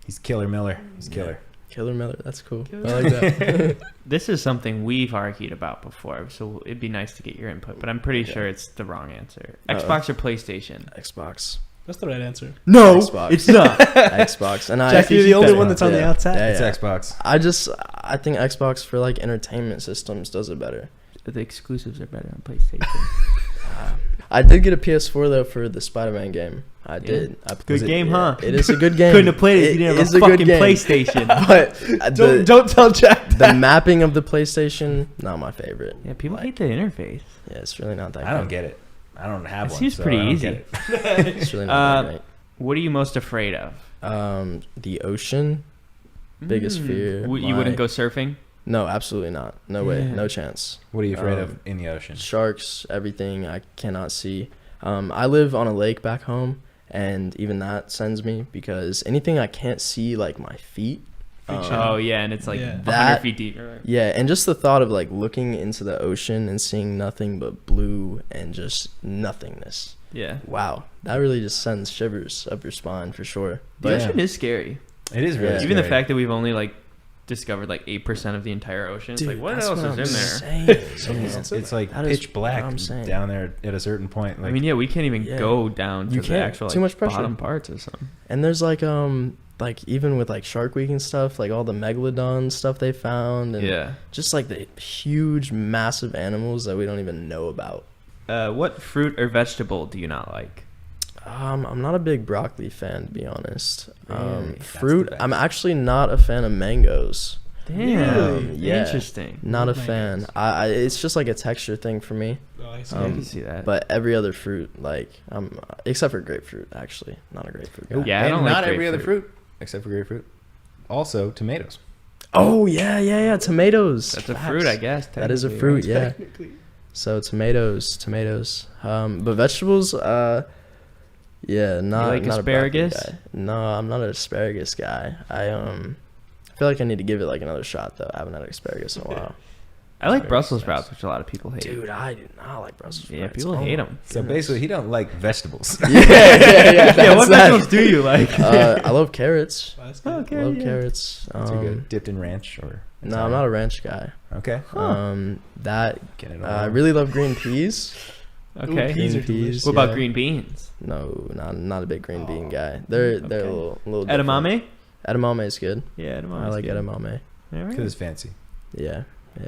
Speaker 1: He's Killer Miller. He's killer.
Speaker 2: Killer Miller. That's cool. I like that.
Speaker 3: This is something we've argued about before, so it'd be nice to get your input. But I'm pretty sure it's the wrong answer. Xbox or PlayStation?
Speaker 2: Xbox.
Speaker 4: That's the right answer.
Speaker 1: No,
Speaker 2: Xbox.
Speaker 1: it's not.
Speaker 2: Xbox. And
Speaker 4: Jack, you're the only one that's on the outside.
Speaker 1: It's Xbox.
Speaker 2: I think Xbox for like entertainment systems does it better.
Speaker 3: The exclusives are better on PlayStation.
Speaker 2: I did get a PS4 though for the Spider-Man game. I did.
Speaker 3: Good game, huh?
Speaker 2: It is a good game.
Speaker 3: Couldn't have played it if you didn't have a fucking PlayStation.
Speaker 2: But
Speaker 4: Don't tell Jack that.
Speaker 2: the mapping of the PlayStation, not my favorite.
Speaker 3: Yeah, people hate the interface.
Speaker 2: Yeah, it's really not that
Speaker 1: I don't
Speaker 2: good.
Speaker 1: get it. I don't have
Speaker 3: It
Speaker 1: one.
Speaker 3: seems
Speaker 1: so
Speaker 3: pretty
Speaker 1: I don't
Speaker 3: easy.
Speaker 1: get it.
Speaker 2: It's really not that
Speaker 3: What are you most afraid of?
Speaker 2: great. The ocean, biggest fear.
Speaker 3: You wouldn't go surfing?
Speaker 2: No, absolutely not. No way.
Speaker 3: Yeah.
Speaker 2: No chance.
Speaker 1: What are you afraid of in the ocean?
Speaker 2: Sharks, everything I cannot see. I live on a lake back home, and even that sends me because anything I can't see, like my feet.
Speaker 3: Oh yeah, and it's like 100
Speaker 2: That-
Speaker 3: feet deep. Right?
Speaker 2: Yeah, and just the thought of like looking into the ocean and seeing nothing but blue and just nothingness.
Speaker 3: Yeah.
Speaker 2: Wow, that really just sends shivers up your spine for sure.
Speaker 3: The
Speaker 2: But
Speaker 3: ocean is scary.
Speaker 1: It is really
Speaker 2: Yeah.
Speaker 3: Even the
Speaker 1: scary.
Speaker 3: fact that we've only like discovered like 8% of the entire ocean. It's
Speaker 2: dude,
Speaker 3: like what
Speaker 2: that's
Speaker 3: else
Speaker 2: what
Speaker 3: is
Speaker 2: I'm
Speaker 3: in there?
Speaker 2: saying.
Speaker 1: It's like
Speaker 2: That is
Speaker 1: pitch black
Speaker 2: what I'm saying.
Speaker 1: down there at a certain point. Like,
Speaker 3: I mean, yeah, we can't even
Speaker 2: Yeah.
Speaker 3: go down to
Speaker 2: You
Speaker 3: the
Speaker 2: can't.
Speaker 3: actual
Speaker 2: Too
Speaker 3: like,
Speaker 2: much pressure.
Speaker 3: bottom parts or something.
Speaker 2: And there's like even with like Shark Week and stuff, like all the megalodon stuff they found, and
Speaker 3: Yeah.
Speaker 2: just like the huge, massive animals that we don't even know about.
Speaker 3: What fruit or vegetable do you not like?
Speaker 2: I'm not a big broccoli fan, to be honest.
Speaker 1: Really? That's
Speaker 2: Fruit,
Speaker 1: the best.
Speaker 2: I'm actually not a fan of mangoes.
Speaker 3: Damn.
Speaker 2: Yeah.
Speaker 3: Interesting.
Speaker 2: Not a
Speaker 4: Love
Speaker 2: fan.
Speaker 4: mangoes.
Speaker 2: I it's just like a texture thing for me.
Speaker 4: Oh, I see.
Speaker 3: I can see that.
Speaker 2: But every other fruit, like except for grapefruit, actually, not a grapefruit guy.
Speaker 3: Yeah, I
Speaker 1: and
Speaker 3: don't like
Speaker 1: not every other
Speaker 3: grapefruit.
Speaker 1: fruit except for grapefruit. Also, tomatoes.
Speaker 2: Oh yeah, tomatoes.
Speaker 3: That's a
Speaker 2: Facts.
Speaker 3: fruit, I guess.
Speaker 2: That is a
Speaker 3: technically,
Speaker 2: fruit,
Speaker 3: right?
Speaker 2: yeah.
Speaker 4: Technically.
Speaker 2: So tomatoes. But vegetables, yeah, not
Speaker 3: like
Speaker 2: not a broccoli
Speaker 3: asparagus?
Speaker 2: guy. No, I'm not an asparagus guy. I feel like I need to give it like another shot though. I haven't had asparagus in a while.
Speaker 3: I like
Speaker 2: Asparagus
Speaker 3: Brussels
Speaker 2: is
Speaker 3: sprouts, which a lot of people hate.
Speaker 2: Dude, I do not like Brussels sprouts.
Speaker 3: Yeah, people
Speaker 2: Oh
Speaker 3: hate
Speaker 2: my
Speaker 3: them.
Speaker 1: So
Speaker 2: goodness.
Speaker 1: basically, he don't like vegetables.
Speaker 2: yeah.
Speaker 3: Yeah,
Speaker 2: that's
Speaker 3: what
Speaker 2: that.
Speaker 3: vegetables do you like?
Speaker 2: I love carrots.
Speaker 4: Oh, that's
Speaker 3: Oh,
Speaker 4: good.
Speaker 3: okay.
Speaker 2: I love
Speaker 3: yeah.
Speaker 2: carrots.
Speaker 1: That's good. Dipped in ranch or
Speaker 2: No, I'm not a ranch guy.
Speaker 1: Okay.
Speaker 2: Get
Speaker 1: it
Speaker 2: I
Speaker 1: all.
Speaker 2: really love green peas.
Speaker 3: Okay.
Speaker 4: Ooh, peas are
Speaker 2: Green peas.
Speaker 4: delicious.
Speaker 3: What about
Speaker 2: yeah.
Speaker 3: green beans?
Speaker 2: No, not a big green bean guy. They're
Speaker 3: Okay.
Speaker 2: a little different.
Speaker 3: Edamame?
Speaker 2: Edamame is good.
Speaker 3: Yeah, edamame.
Speaker 2: I like edamame.
Speaker 1: Because it's fancy.
Speaker 2: Yeah.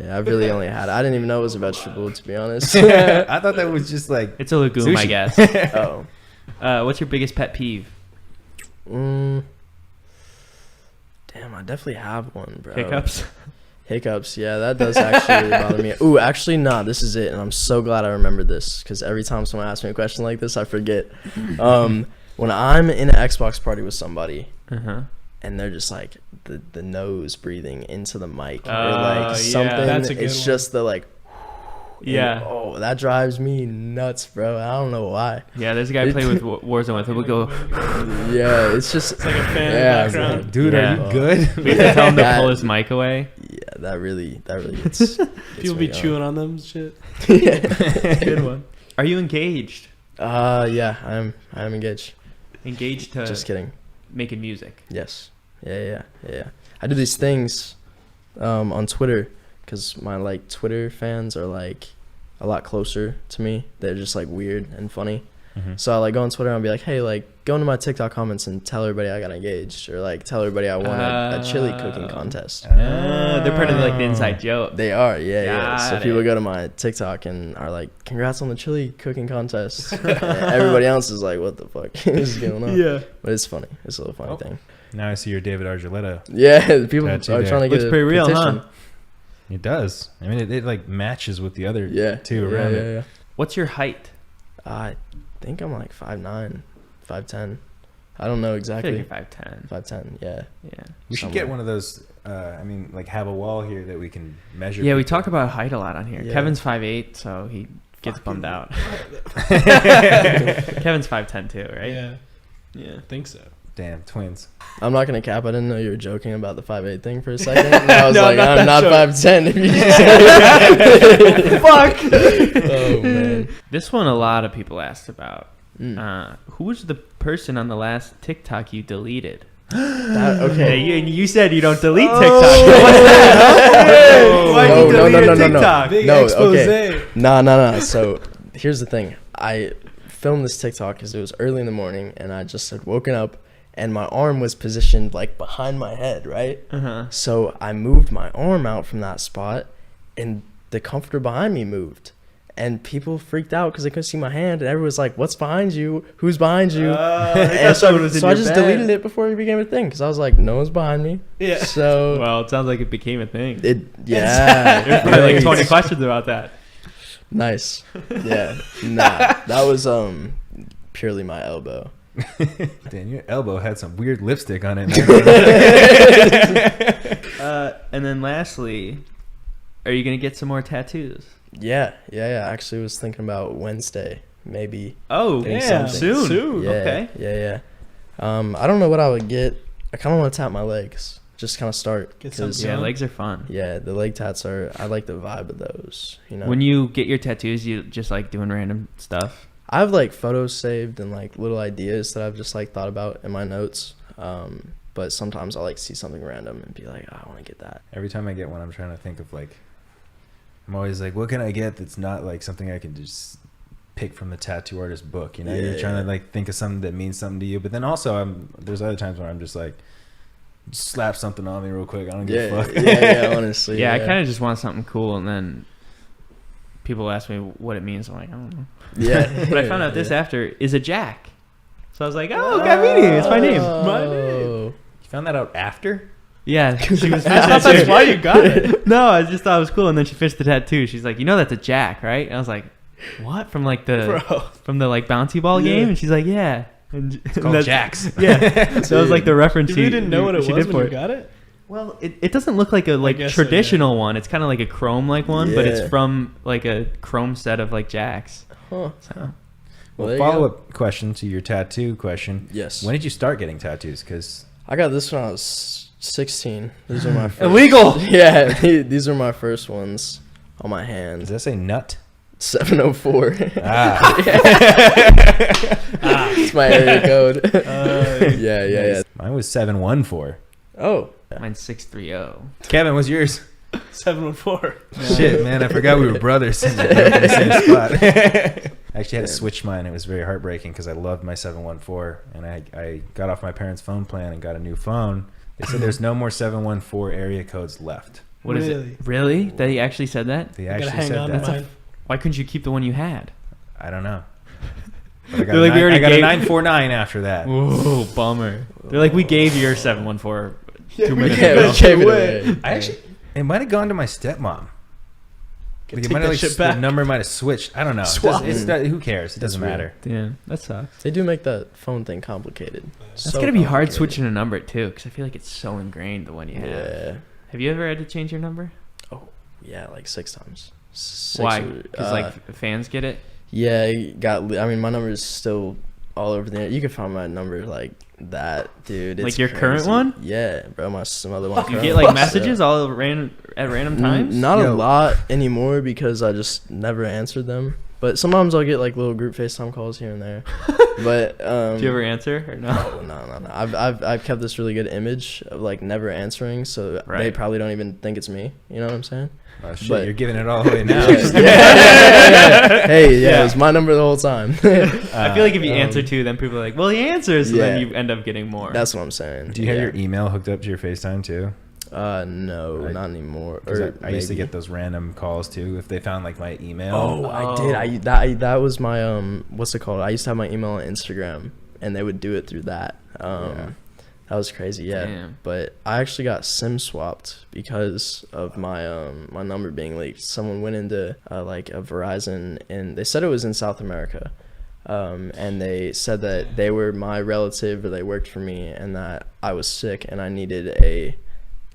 Speaker 2: I've really only had it. I didn't even know it was a vegetable, to be honest.
Speaker 1: I thought that was just like
Speaker 3: It's a legume, I
Speaker 1: Sushi.
Speaker 3: guess.
Speaker 2: Oh.
Speaker 3: What's your biggest pet peeve?
Speaker 2: Damn, I definitely have one, bro. Hiccups, yeah, that does actually really bother me. Ooh, actually, nah, this is it, and I'm so glad I remembered this, because every time someone asks me a question like this, I forget. When I'm in an Xbox party with somebody,
Speaker 3: Uh-huh.
Speaker 2: and they're just like the nose breathing into the mic, or
Speaker 3: Oh,
Speaker 2: like
Speaker 3: yeah.
Speaker 2: something,
Speaker 4: That's a good
Speaker 2: it's
Speaker 4: one.
Speaker 2: just the like,
Speaker 3: Yeah.
Speaker 2: oh, that drives me nuts, bro. I don't know why.
Speaker 3: Yeah, there's a guy I play with Warzone with. He'll go,
Speaker 2: Yeah, it's just
Speaker 4: It's like a fan
Speaker 2: Yeah,
Speaker 4: in the background.
Speaker 1: dude,
Speaker 3: Yeah.
Speaker 1: are you good?
Speaker 3: we have to tell him to
Speaker 2: That-
Speaker 3: pull his mic away.
Speaker 2: yeah, that really gets
Speaker 4: People be chewing on them and shit.
Speaker 3: Good one. Are you engaged?
Speaker 2: Yeah, I am engaged.
Speaker 3: Engaged to
Speaker 2: Just kidding.
Speaker 3: making music.
Speaker 2: Yes. Yeah. I do these things on Twitter because my like Twitter fans are like a lot closer to me. They're just like weird and funny. So I like go on Twitter and I'll be like, hey, like go into my TikTok comments and tell everybody I got engaged, or like tell everybody I won a chili cooking contest.
Speaker 3: They're part of like the inside joke.
Speaker 2: They are, yeah. So
Speaker 3: Got
Speaker 2: people
Speaker 3: it.
Speaker 2: go to my TikTok and are like, congrats on the chili cooking contest. And everybody else is like, what the fuck is going on?
Speaker 4: Yeah.
Speaker 2: But it's funny. It's a little funny
Speaker 1: Oh.
Speaker 2: thing.
Speaker 1: Now I see your David Archuleta.
Speaker 2: Yeah, people are
Speaker 1: Tattoo
Speaker 2: trying to
Speaker 3: Looks
Speaker 2: get a
Speaker 3: pretty real,
Speaker 2: petition.
Speaker 3: huh?
Speaker 1: It does. I mean, it like matches with the other two
Speaker 2: yeah,
Speaker 1: around
Speaker 2: yeah,
Speaker 1: it.
Speaker 2: yeah.
Speaker 3: What's your height?
Speaker 2: I think I'm like 5'9", 5'10". I don't know
Speaker 3: I feel
Speaker 2: exactly.
Speaker 3: like you're 5'10".
Speaker 2: 5'10", yeah.
Speaker 3: Yeah.
Speaker 1: We should get one of those. I mean, like have a wall here that we can measure.
Speaker 3: Yeah, we
Speaker 1: people.
Speaker 3: talk about height a lot on here.
Speaker 2: Yeah.
Speaker 3: Kevin's 5'8", so he gets bummed out. Kevin's 5'10" too, right?
Speaker 4: Yeah.
Speaker 3: Yeah.
Speaker 4: I think so.
Speaker 1: Damn, twins.
Speaker 2: I'm not gonna cap. I didn't know you were joking about the 5'8" thing for a second. And I was
Speaker 4: No,
Speaker 2: like,
Speaker 4: not
Speaker 2: I'm not
Speaker 4: that
Speaker 2: 5'10". If you just said it.
Speaker 3: Fuck.
Speaker 2: Oh man.
Speaker 3: This one a lot of people asked about.
Speaker 2: Mm.
Speaker 3: Who was the person on the last TikTok you deleted?
Speaker 2: Okay.
Speaker 3: You said you don't delete
Speaker 4: Oh.
Speaker 3: TikTok. What's that?
Speaker 2: No,
Speaker 3: Why'd you delete a TikTok?
Speaker 4: Big
Speaker 2: No,
Speaker 4: expose.
Speaker 2: okay. No. So here's the thing. filmed this TikTok because it was early in the morning, and I just had woken up, and my arm was positioned like behind my head, right? So I moved my arm out from that spot, and the comforter behind me moved. And people freaked out because they couldn't see my hand, and everyone was like, "What's behind you? Who's behind you?" And so I just deleted it before it became a thing because I was like, "No one's behind me."
Speaker 4: Yeah.
Speaker 2: So
Speaker 3: Well, it sounds like it became a thing.
Speaker 2: yeah.
Speaker 3: There's probably like 20 questions about that.
Speaker 2: Nice. Yeah. Nah, that was purely my elbow.
Speaker 1: Damn, your elbow had some weird lipstick on it.
Speaker 3: And then lastly, are you gonna get some more tattoos?
Speaker 2: Yeah. Actually, was thinking about Wednesday, maybe.
Speaker 3: Oh,
Speaker 2: yeah,
Speaker 3: soon.
Speaker 2: Yeah,
Speaker 3: Okay.
Speaker 2: Yeah. I don't know what I would get. I kind of want to tap my legs. Just kind of start.
Speaker 4: Get some
Speaker 3: Yeah, legs are fun.
Speaker 2: Yeah, the leg tats are. I like the vibe of those. You know.
Speaker 3: When you get your tattoos, you just like doing random stuff.
Speaker 2: I have like photos saved and like little ideas that I've just like thought about in my notes. But sometimes I like see something random and be like, oh, I want to get that.
Speaker 1: Every time I get one, I'm trying to think of like, I'm always like, what can I get that's not like something I can just pick from the tattoo artist book? You know, you're trying to like think of something that means something to you. But then also, there's other times where I'm just like, slap something on me real quick. I don't give a fuck.
Speaker 2: Yeah, honestly.
Speaker 3: Yeah, I kind of just want something cool, and then people ask me what it means. I'm like, I don't know.
Speaker 2: Yeah.
Speaker 3: But I found out this after is a Jack. So I was like, oh, Gavini, it's my name.
Speaker 4: My name.
Speaker 1: You found that out after?
Speaker 3: Yeah, she was.
Speaker 4: I thought that's why you got it.
Speaker 3: No, I just thought it was cool, and then she finished the tattoo. She's like, you know, that's a Jack, right? And I was like, what? From like the like bouncy ball game? And she's like, yeah. And
Speaker 1: It's called Jacks.
Speaker 3: Yeah. So it was like the reference.
Speaker 4: You really didn't know what it
Speaker 3: she
Speaker 4: was
Speaker 3: did
Speaker 4: when
Speaker 3: for
Speaker 4: you got it?
Speaker 3: Well, it doesn't look like a like
Speaker 4: guess so,
Speaker 3: traditional one. It's kind of like a chrome like one, but it's
Speaker 2: Yeah.
Speaker 3: from like a chrome set of like Jacks.
Speaker 2: Huh.
Speaker 3: So
Speaker 2: Well, there you
Speaker 1: follow
Speaker 2: go.
Speaker 1: up question to your tattoo question.
Speaker 2: Yes.
Speaker 1: When did you start getting tattoos? Because
Speaker 2: I got this when I was 16. These are my first.
Speaker 3: illegal.
Speaker 2: Yeah, these are my first ones on my
Speaker 1: does
Speaker 2: hands.
Speaker 1: that say nut?
Speaker 2: 704.
Speaker 1: Ah.
Speaker 2: It's my area code. Yeah.
Speaker 1: Mine was 714.
Speaker 2: Oh.
Speaker 3: Mine's 630.
Speaker 1: Kevin, what's yours?
Speaker 4: 714.
Speaker 1: Shit, man, I forgot we were brothers in the same spot. I actually had to switch mine. It was very heartbreaking because I loved my 714, and I got off my parents' phone plan and got a new phone. They said there's no more 714 area codes left.
Speaker 3: What is
Speaker 4: Really?
Speaker 3: it? Really? That he actually said that?
Speaker 1: They
Speaker 4: I gotta
Speaker 1: actually
Speaker 4: hang
Speaker 1: said
Speaker 4: on
Speaker 1: that.
Speaker 4: to mine.
Speaker 3: Why couldn't you keep the one you had?
Speaker 1: I don't know. But I got,
Speaker 3: They're like, we already
Speaker 1: I got a
Speaker 3: gave-
Speaker 1: 949 after that.
Speaker 3: Whoa, bummer. They're like, we gave your 714 2 minutes
Speaker 2: Yeah,
Speaker 3: ago.
Speaker 2: we gave it away.
Speaker 1: I actually, it might have gone to my stepmom. Like,
Speaker 4: Take
Speaker 1: it might
Speaker 4: that
Speaker 1: have,
Speaker 4: shit
Speaker 1: the
Speaker 4: back.
Speaker 1: number might have switched. I don't know.
Speaker 4: Swap.
Speaker 1: Who cares? It doesn't
Speaker 2: That's
Speaker 1: matter.
Speaker 3: Yeah, that sucks.
Speaker 2: They do make that phone thing complicated.
Speaker 3: That's gonna be hard switching a number too, because I feel like it's so ingrained the one you have.
Speaker 2: Yeah.
Speaker 3: Have you ever had to change your number?
Speaker 2: Yeah, like 6 times.
Speaker 3: Why? Because like fans get it.
Speaker 2: Yeah, I mean, my number is still all over the internet. You can find my number like that, dude. It's
Speaker 3: Like your current
Speaker 2: crazy.
Speaker 3: one?
Speaker 2: Yeah, bro. Some other one.
Speaker 3: You get like messages all at random times.
Speaker 2: Not a
Speaker 1: Yo.
Speaker 2: lot anymore because I just never answered them. But sometimes I'll get like little group FaceTime calls here and there. But
Speaker 3: Do you ever answer or no?
Speaker 2: No. I've kept this really good image of like never answering, so they
Speaker 3: Right.
Speaker 2: probably don't even think it's me. You know what I'm saying?
Speaker 1: Oh, shit,
Speaker 2: But-
Speaker 1: you're giving it all away now.
Speaker 2: Hey,
Speaker 3: Yeah.
Speaker 2: it was my number the whole time.
Speaker 3: I feel like if you answer two, then people are like, "Well, he answers," so then
Speaker 2: Yeah.
Speaker 3: you end up getting more.
Speaker 2: That's what I'm saying.
Speaker 1: Do you have your email hooked up to your FaceTime too?
Speaker 2: No,
Speaker 1: I-
Speaker 2: not anymore.
Speaker 1: 'Cause
Speaker 2: Or
Speaker 1: I used to
Speaker 2: maybe.
Speaker 1: get those random calls too if they found like my email.
Speaker 2: Oh, I did. That was my what's it called? I used to have my email on Instagram, and they would do it through that. That was crazy. Yeah.
Speaker 3: Damn.
Speaker 2: But I actually got SIM swapped because of my my number being leaked. Someone went into like a Verizon, and they said it was in South America. And they said that they were my relative or they worked for me, and that I was sick and I needed a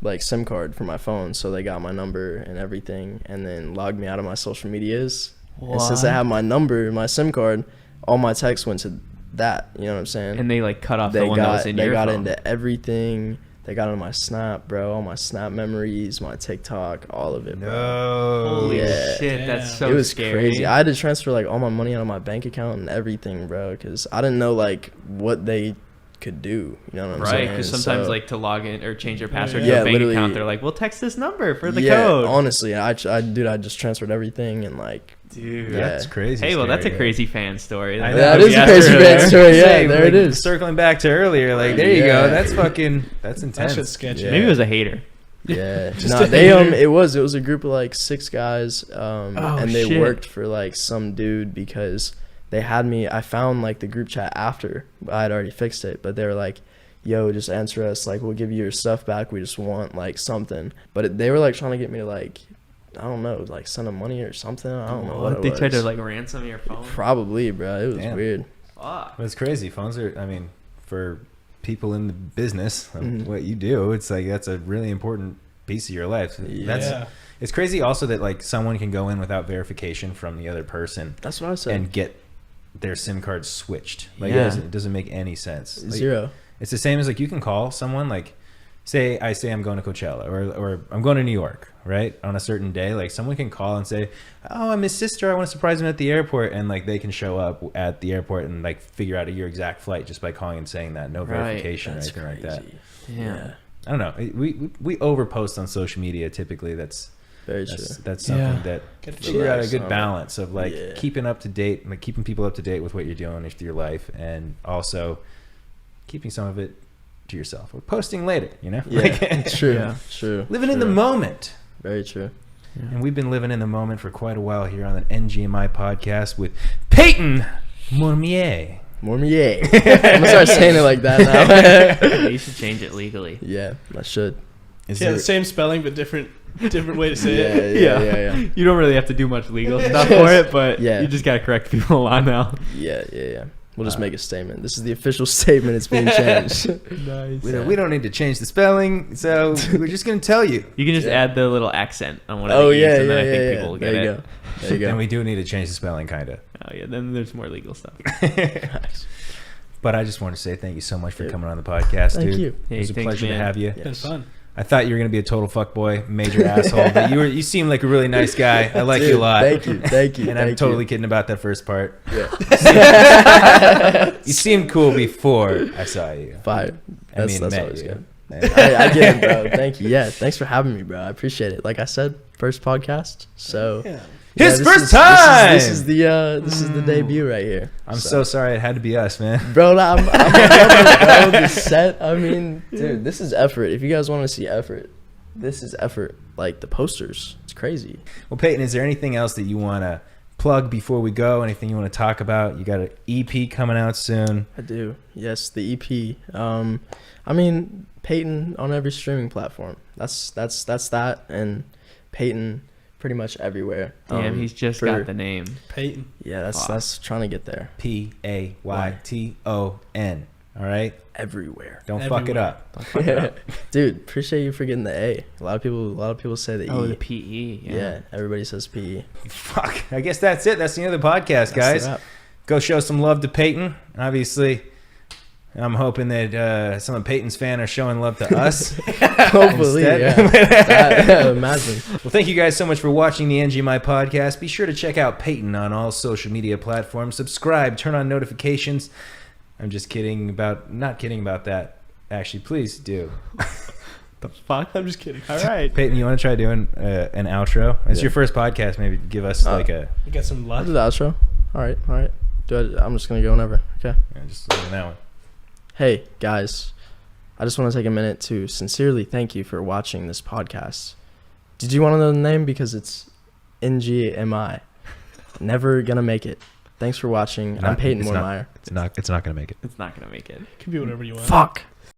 Speaker 2: like SIM card for my phone, so they got my number and everything, and then logged me out of my social medias. And since they have my number, my SIM card, all my texts went to that. You know what I'm saying?
Speaker 3: And they like cut off the one that was in your
Speaker 2: got
Speaker 3: phone.
Speaker 2: into everything. They got into my Snap, bro. All my Snap memories, my TikTok, all of it, bro.
Speaker 1: No.
Speaker 3: Holy
Speaker 2: Yeah.
Speaker 3: shit, that's so
Speaker 2: it was
Speaker 3: scary.
Speaker 2: crazy. I had to transfer like all my money out of my bank account and everything, bro, because I didn't know like what they could do. You know what I'm
Speaker 3: Right,
Speaker 2: saying?
Speaker 3: because sometimes
Speaker 2: So-
Speaker 3: like to log in or change your password
Speaker 2: Yeah,
Speaker 3: to a bank
Speaker 2: literally.
Speaker 3: account, they're like, "Well, text this number for the
Speaker 2: yeah,
Speaker 3: code."
Speaker 2: honestly, I just transferred everything and like
Speaker 3: Dude.
Speaker 2: Yeah.
Speaker 1: That's crazy.
Speaker 3: Hey, well, that's a
Speaker 1: scary.
Speaker 3: crazy fan story.
Speaker 1: I know.
Speaker 2: That is a
Speaker 3: Yeah,
Speaker 2: crazy
Speaker 3: earlier.
Speaker 2: fan story. Yeah,
Speaker 1: Saying,
Speaker 2: there
Speaker 1: like,
Speaker 2: it is.
Speaker 1: Circling back to earlier, like there you
Speaker 2: Yeah.
Speaker 1: go. That's
Speaker 4: That
Speaker 1: intense.
Speaker 4: shit's sketchy.
Speaker 2: Yeah.
Speaker 3: Maybe it was a hater.
Speaker 2: Yeah,
Speaker 4: Just
Speaker 2: no,
Speaker 4: a
Speaker 2: they
Speaker 4: hater.
Speaker 2: it was a group of like 6 guys, and they
Speaker 3: shit.
Speaker 2: worked for like some dude because they had me. I found like the group chat after I had already fixed it, but they were like, "Yo, just answer us. Like, we'll give you your stuff back. We just want like something." But they were like trying to get me to like, I don't know, like send them money or something. I don't know what it
Speaker 3: They
Speaker 2: was.
Speaker 3: tried to like ransom your phone.
Speaker 2: Probably, bro. It was
Speaker 1: Damn.
Speaker 2: weird.
Speaker 3: Fuck.
Speaker 1: But it's crazy. Phones are. I mean, for people in the business,
Speaker 2: Mhm.
Speaker 1: what you do, it's like that's a really important piece of your life. That's
Speaker 4: Yeah.
Speaker 1: It's crazy also that like someone can go in without verification from the other person
Speaker 2: That's what I said.
Speaker 1: and get their SIM card switched. Like
Speaker 3: Yeah.
Speaker 1: it doesn't make any sense. Like,
Speaker 2: 0.
Speaker 1: it's the same as like you can call someone like say I'm going to Coachella or I'm going to New York, right? On a certain day, like someone can call and say, "Oh, I'm his sister. I want to surprise him at the airport," and like they can show up at the airport and like figure out your exact flight just by calling and saying that, no
Speaker 3: Right.
Speaker 1: verification or
Speaker 2: That's
Speaker 1: anything like that.
Speaker 2: crazy.
Speaker 3: Yeah.
Speaker 1: I don't know. We overpost on social media typically. That's
Speaker 2: Very true.
Speaker 1: that's something
Speaker 4: Yeah.
Speaker 1: that
Speaker 4: Gotta
Speaker 1: figure out a
Speaker 2: chillax
Speaker 1: good
Speaker 2: on it.
Speaker 1: balance of like
Speaker 2: Yeah.
Speaker 1: keeping up to date, like keeping people up to date with what you're doing with your life, and also keeping some of it to yourself or posting later. You know,
Speaker 2: Yeah,
Speaker 1: Like,
Speaker 2: true.
Speaker 3: Yeah.
Speaker 2: True.
Speaker 1: living in the
Speaker 2: true.
Speaker 1: moment.
Speaker 2: Very true.
Speaker 1: And we've been living in the moment for quite a while here on the NGMI podcast with Peyton Mormier.
Speaker 2: Mormier. I'm gonna start saying it like that now.
Speaker 3: You should change it legally.
Speaker 2: Yeah, I should.
Speaker 1: Is
Speaker 4: Yeah,
Speaker 1: there-
Speaker 4: the same spelling but different way to say
Speaker 2: Yeah,
Speaker 4: it.
Speaker 2: yeah.
Speaker 3: You don't really have to do much legal stuff for it, but
Speaker 2: Yeah.
Speaker 3: you just gotta correct people a lot now.
Speaker 2: Yeah. We'll just make a statement. This is the official statement. It's being changed.
Speaker 3: Nice.
Speaker 1: we don't need to change the spelling, so we're just going to tell you.
Speaker 3: You can just
Speaker 2: Yeah.
Speaker 3: add the little accent on one of
Speaker 2: Oh
Speaker 3: the E's,
Speaker 2: yeah,
Speaker 3: and then I
Speaker 2: yeah,
Speaker 3: think
Speaker 2: yeah.
Speaker 3: people will
Speaker 2: There
Speaker 3: get
Speaker 2: you
Speaker 3: it.
Speaker 2: go. There you
Speaker 1: And
Speaker 2: go.
Speaker 1: we do need to change the spelling, kind of.
Speaker 3: Oh yeah, then there's more legal stuff.
Speaker 1: But I just want to say thank you so much for
Speaker 2: Yeah.
Speaker 1: coming on the podcast,
Speaker 2: Thank
Speaker 1: dude.
Speaker 2: you.
Speaker 1: It was a
Speaker 3: Hey, thanks,
Speaker 1: pleasure to
Speaker 3: man.
Speaker 1: have you.
Speaker 2: Yeah.
Speaker 4: Been fun.
Speaker 1: I thought you were going to be a total fuckboy, major asshole, but you seem like a really nice guy. I like you a
Speaker 2: Dude,
Speaker 1: lot.
Speaker 2: Thank you.
Speaker 1: And I'm totally kidding about that first part.
Speaker 2: Yeah.
Speaker 1: You seemed cool before I saw you.
Speaker 2: Fire. That's
Speaker 1: met
Speaker 2: always
Speaker 1: you.
Speaker 2: good. I get it, bro. Thank you. Yeah, thanks for having me, bro. I appreciate it. Like I said, first podcast. So
Speaker 4: Yeah.
Speaker 1: His
Speaker 2: this
Speaker 1: first
Speaker 2: is-
Speaker 1: time!
Speaker 2: This is the debut right here.
Speaker 1: I'm so sorry it had to be us, man.
Speaker 2: Bro, I'm bro, the set. I mean, dude, this is effort. If you guys want to see effort, this is effort. Like the posters, it's crazy.
Speaker 1: Well, Peyton, is there anything else that you want to plug before we go? Anything you want to talk about? You got an EP coming out soon.
Speaker 2: I do. Yes, the EP. I mean, Peyton on every streaming platform. That's that, and Peyton pretty much everywhere.
Speaker 3: Damn, he's just
Speaker 2: for-
Speaker 3: got the name.
Speaker 4: Peyton.
Speaker 2: Yeah,
Speaker 3: Fuck.
Speaker 2: that's trying to get there.
Speaker 1: Payton. All right?
Speaker 2: Everywhere.
Speaker 1: Don't fuck it
Speaker 4: Everywhere.
Speaker 1: up.
Speaker 2: Dude, appreciate you for getting the A. A lot of people say the
Speaker 3: Oh,
Speaker 2: E.
Speaker 3: the PE.
Speaker 2: Yeah, everybody says PE.
Speaker 1: Fuck. I guess that's it. That's the end of the podcast,
Speaker 2: That's
Speaker 1: guys.
Speaker 2: the wrap.
Speaker 1: Go show some love to Peyton. Obviously, I'm hoping that some of Peyton's fans are showing love to us.
Speaker 2: Hopefully,
Speaker 1: Instead.
Speaker 2: yeah. Imagine.
Speaker 1: Well, thank you guys so much for watching the NGMI podcast. Be sure to check out Peyton on all social media platforms. Subscribe, turn on notifications. I'm just kidding about, not kidding about that. Actually, please do.
Speaker 3: The fuck?
Speaker 4: I'm just kidding. All right.
Speaker 1: Peyton, you want to try doing an outro? It's
Speaker 2: Yeah.
Speaker 1: your first podcast. Maybe give us like a,
Speaker 4: You got some
Speaker 2: I'll
Speaker 4: luck.
Speaker 2: do the outro. All right. I'm just gonna go whenever. Okay.
Speaker 1: just leave that one.
Speaker 2: Hey guys, I just want to take a minute to sincerely thank you for watching this podcast. Did you want to know the name? Because it's NGMI. Never gonna make it. Thanks for watching. I'm Peyton
Speaker 1: it's not-
Speaker 2: Moormeyer.
Speaker 1: It's not going to make it.
Speaker 3: It's not gonna make it.
Speaker 4: Could be whatever you want.
Speaker 2: Fuck.